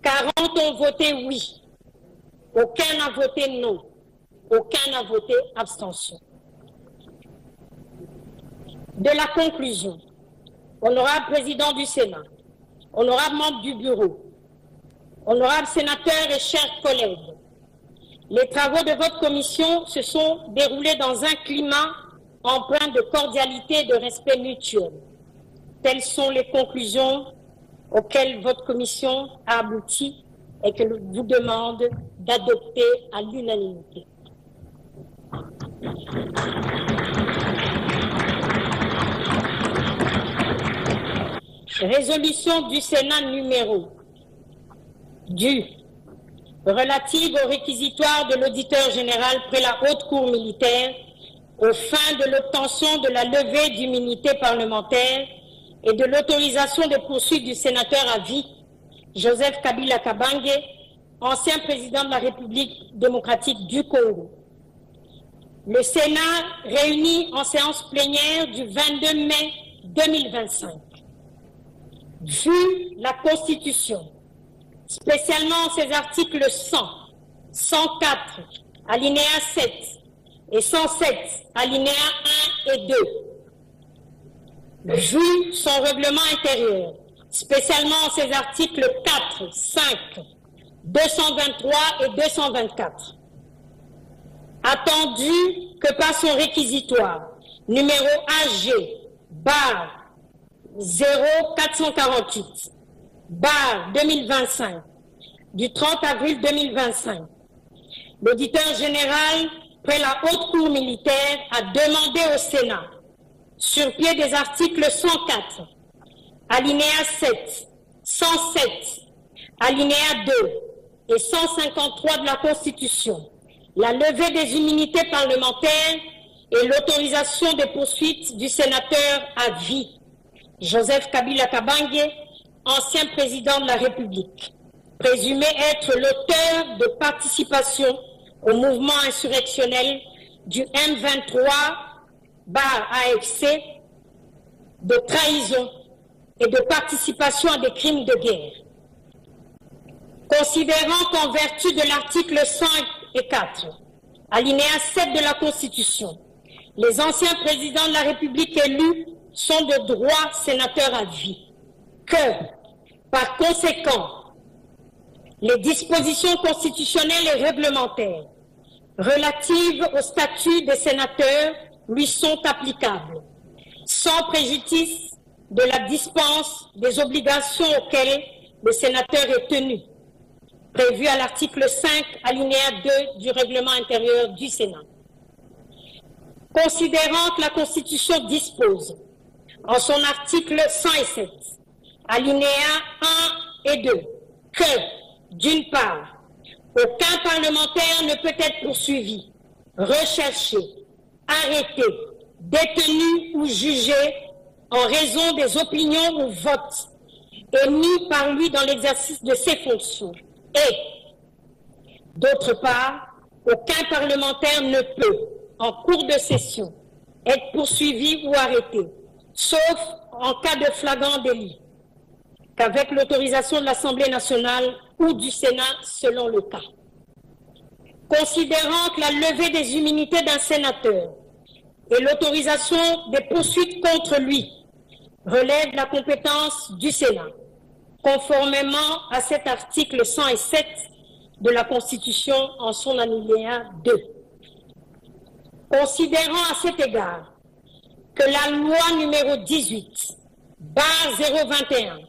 A: 40 ont voté oui. Aucun n'a voté non. Aucun n'a voté abstention. De la conclusion, honorable président du Sénat, honorable membre du bureau, honorables sénateurs et chers collègues, les travaux de votre commission se sont déroulés dans un climat empreint de cordialité et de respect mutuel. Telles sont les conclusions auquel votre commission a abouti et que vous demande d'adopter à l'unanimité. Résolution du Sénat numéro relative au réquisitoire de l'auditeur général près la Haute Cour militaire aux fins de l'obtention de la levée d'immunité parlementaire et de l'autorisation des poursuites du sénateur à vie Joseph Kabila Kabange, ancien président de la République démocratique du Congo. Le Sénat réuni en séance plénière du 22 mai 2025. Vu la Constitution, spécialement ses articles 100, 104, alinéa 7 et 107, alinéa 1 et 2, vu son règlement intérieur, spécialement ses articles 4, 5, 223 et 224, attendu que par son réquisitoire numéro AG bar 0448 bar 2025 du 30 avril 2025, l'auditeur général près la Haute Cour militaire a demandé au Sénat, sur pied des articles 104, alinéa 7, 107, alinéa 2 et 153 de la Constitution, la levée des immunités parlementaires et l'autorisation des poursuites du sénateur à vie, Joseph Kabila Kabange, ancien président de la République, présumé être l'auteur de participation au mouvement insurrectionnel du M23/AFC, de trahison et de participation à des crimes de guerre. Considérant qu'en vertu de l'article 5 et 4, alinéa 7 de la Constitution, les anciens présidents de la République élus sont de droit sénateurs à vie, que, par conséquent, les dispositions constitutionnelles et réglementaires relatives au statut des sénateurs lui sont applicables, sans préjudice de la dispense des obligations auxquelles le sénateur est tenu, prévu à l'article 5, alinéa 2 du règlement intérieur du Sénat. Considérant que la Constitution dispose, en son article 107, alinéa 1 et 2, que, d'une part, aucun parlementaire ne peut être poursuivi, recherché, arrêté, détenu ou jugé en raison des opinions ou votes émis par lui dans l'exercice de ses fonctions. Et, d'autre part, aucun parlementaire ne peut, en cours de session, être poursuivi ou arrêté, sauf en cas de flagrant délit, qu'avec l'autorisation de l'Assemblée nationale ou du Sénat selon le cas. Considérant que la levée des immunités d'un sénateur et l'autorisation des poursuites contre lui relèvent de la compétence du Sénat, conformément à cet article 107 de la Constitution en son alinéa 2. Considérant à cet égard que la loi numéro 18/021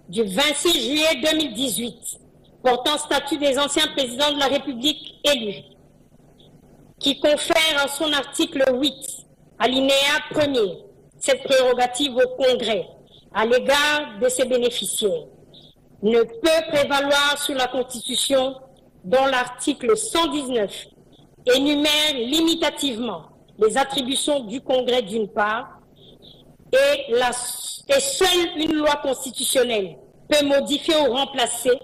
A: du 26 juillet 2018 portant statut des anciens présidents de la République élus, qui confère en son article 8, alinéa 1er, cette prérogative au Congrès à l'égard de ses bénéficiaires, ne peut prévaloir sur la Constitution dont l'article 119 énumère limitativement les attributions du Congrès d'une part, et seule une loi constitutionnelle peut modifier ou remplacer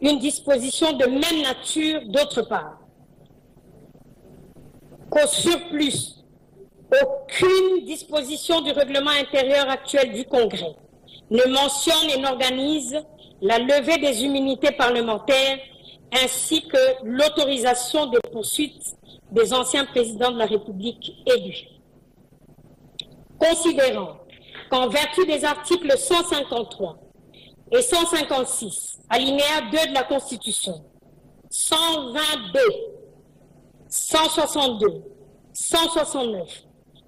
A: une disposition de même nature d'autre part. Qu'au surplus, aucune disposition du règlement intérieur actuel du Congrès ne mentionne et n'organise la levée des immunités parlementaires ainsi que l'autorisation des poursuites des anciens présidents de la République élus. Considérant qu'en vertu des articles 153 et 156, alinéa 2 de la Constitution, 122, 162, 169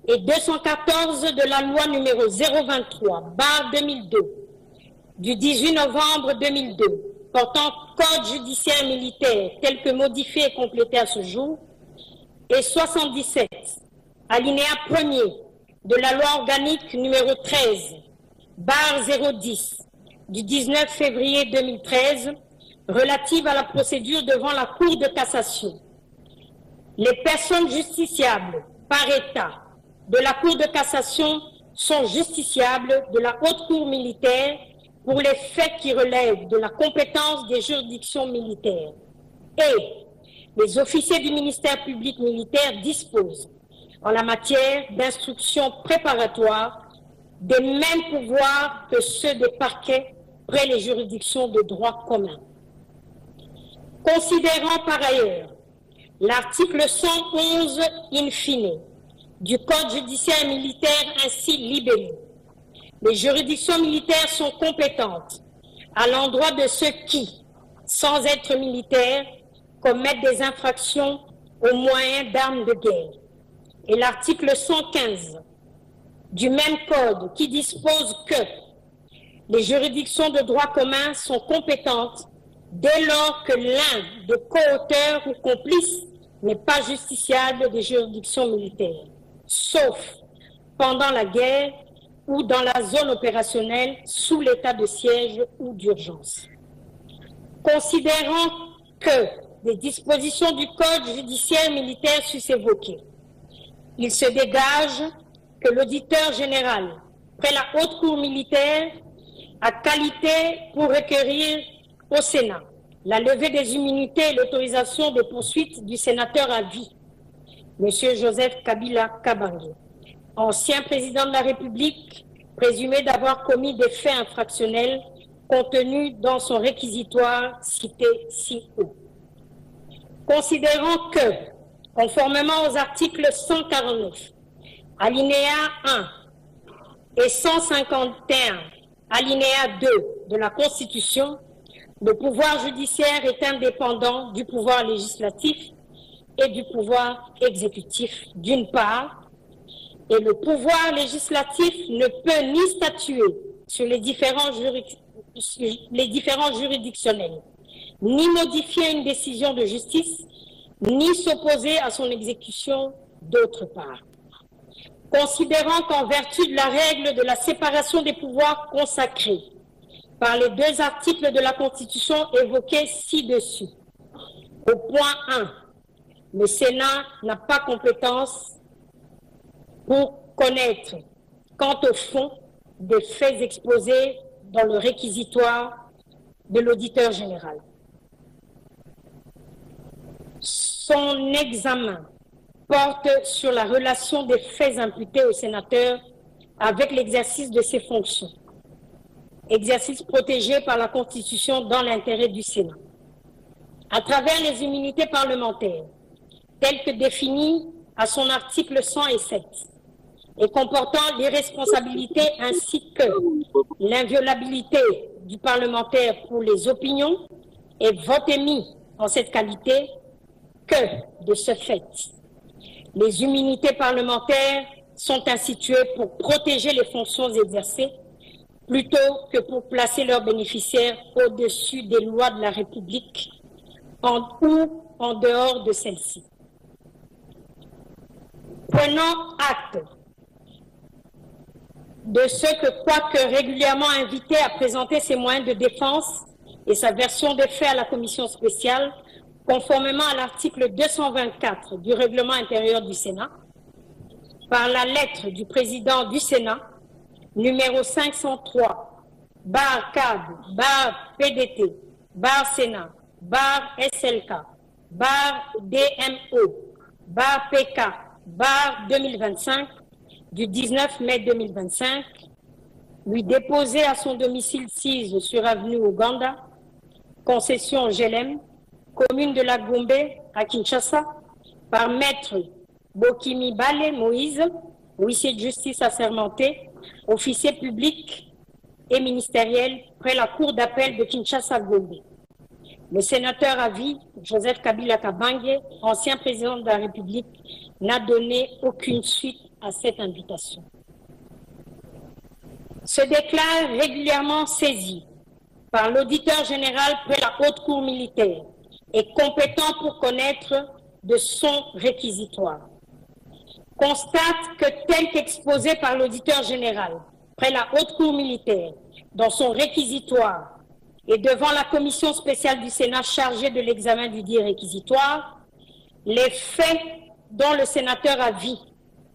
A: et 214 de la loi numéro 023/2002 du 18 novembre 2002 portant code judiciaire militaire tel que modifié et complété à ce jour, et 77, alinéa 1er de la loi organique numéro 13, barre 010, du 19 février 2013, relative à la procédure devant la Cour de cassation. Les personnes justiciables par État de la Cour de cassation sont justiciables de la Haute Cour militaire pour les faits qui relèvent de la compétence des juridictions militaires. Et les officiers du ministère public militaire disposent, en la matière d'instructions préparatoires, des mêmes pouvoirs que ceux des parquets près les juridictions de droit commun. Considérant par ailleurs l'article 111 in fine du Code judiciaire militaire ainsi libellé, les juridictions militaires sont compétentes à l'endroit de ceux qui, sans être militaires, commettent des infractions aux moyens d'armes de guerre. Et l'article 115 du même code qui dispose que les juridictions de droit commun sont compétentes dès lors que l'un des co-auteurs ou complices n'est pas justiciable des juridictions militaires, sauf pendant la guerre ou dans la zone opérationnelle sous l'état de siège ou d'urgence. Considérant que des dispositions du Code judiciaire militaire sus évoquées, il se dégage que l'auditeur général près la Haute Cour militaire a qualité pour requérir au Sénat la levée des immunités et l'autorisation de poursuite du sénateur à vie, M. Joseph Kabila Kabange, ancien président de la République, présumé d'avoir commis des faits infractionnels contenus dans son réquisitoire cité ci haut. Considérant que, conformément aux articles 149, alinéa 1 et 151, alinéa 2 de la Constitution, le pouvoir judiciaire est indépendant du pouvoir législatif et du pouvoir exécutif d'une part, et le pouvoir législatif ne peut ni statuer sur les différents juridictionnels, ni modifier une décision de justice, ni s'opposer à son exécution d'autre part. Considérant qu'en vertu de la règle de la séparation des pouvoirs consacrée par les deux articles de la Constitution évoqués ci-dessus, au point 1, le Sénat n'a pas compétence pour connaître, quant au fond, des faits exposés dans le réquisitoire de l'auditeur général. Son examen porte sur la relation des faits imputés au sénateur avec l'exercice de ses fonctions, exercice protégé par la Constitution dans l'intérêt du Sénat. À travers les immunités parlementaires, telles que définies à son article 107, et comportant l'irresponsabilité ainsi que l'inviolabilité du parlementaire pour les opinions et vote émis en cette qualité, que de ce fait, les immunités parlementaires sont instituées pour protéger les fonctions exercées plutôt que pour placer leurs bénéficiaires au-dessus des lois de la République ou en dehors de celles-ci. Prenant acte de ce que, quoique régulièrement invité à présenter ses moyens de défense et sa version des faits à la commission spéciale, conformément à l'article 224 du règlement intérieur du Sénat, par la lettre du président du Sénat, numéro 503, barre CAD, barre PDT, barre Sénat, barre SLK, barre DMO, barre PK, barre 2025, du 19 mai 2025, lui déposé à son domicile 6 sur avenue Ouganda, concession Gelem, commune de la Gombe à Kinshasa, par maître Bokimi Bale Moïse, huissier de justice assermenté, officier public et ministériel près la cour d'appel de Kinshasa-Gombe. Le sénateur à vie, Joseph Kabila Kabange, ancien président de la République, n'a donné aucune suite à cette invitation. se déclare régulièrement saisi par l'auditeur général près la haute cour militaire et compétent pour connaître de son réquisitoire. Constate que tel qu'exposé par l'auditeur général près la haute cour militaire dans son réquisitoire et devant la commission spéciale du Sénat chargée de l'examen du dit réquisitoire, les faits dont le sénateur à vie,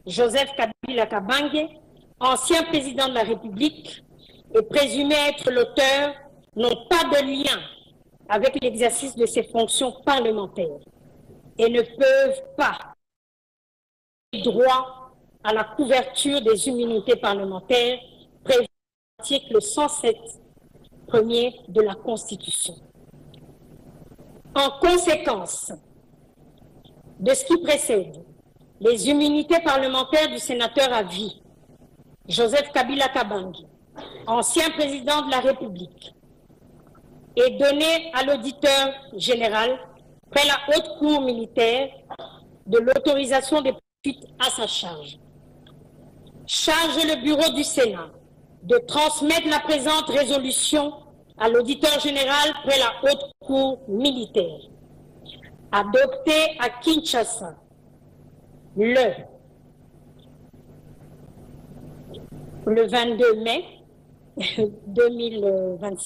A: Joseph Kabila Kabange, ancien président de la République, est présumé être l'auteur, n'ont pas de lien avec l'exercice de ses fonctions parlementaires et ne peuvent pas avoir droit à la couverture des immunités parlementaires prévues à l'article 107 premier de la Constitution. En conséquence de ce qui précède, les immunités parlementaires du sénateur à vie, Joseph Kabila Kabange, ancien président de la République, est donné à l'auditeur général près la haute cour militaire de l'autorisation des poursuites à sa charge. Charge le bureau du Sénat de transmettre la présente résolution à l'auditeur général près la haute cour militaire, adoptée à Kinshasa le 22 mai 2025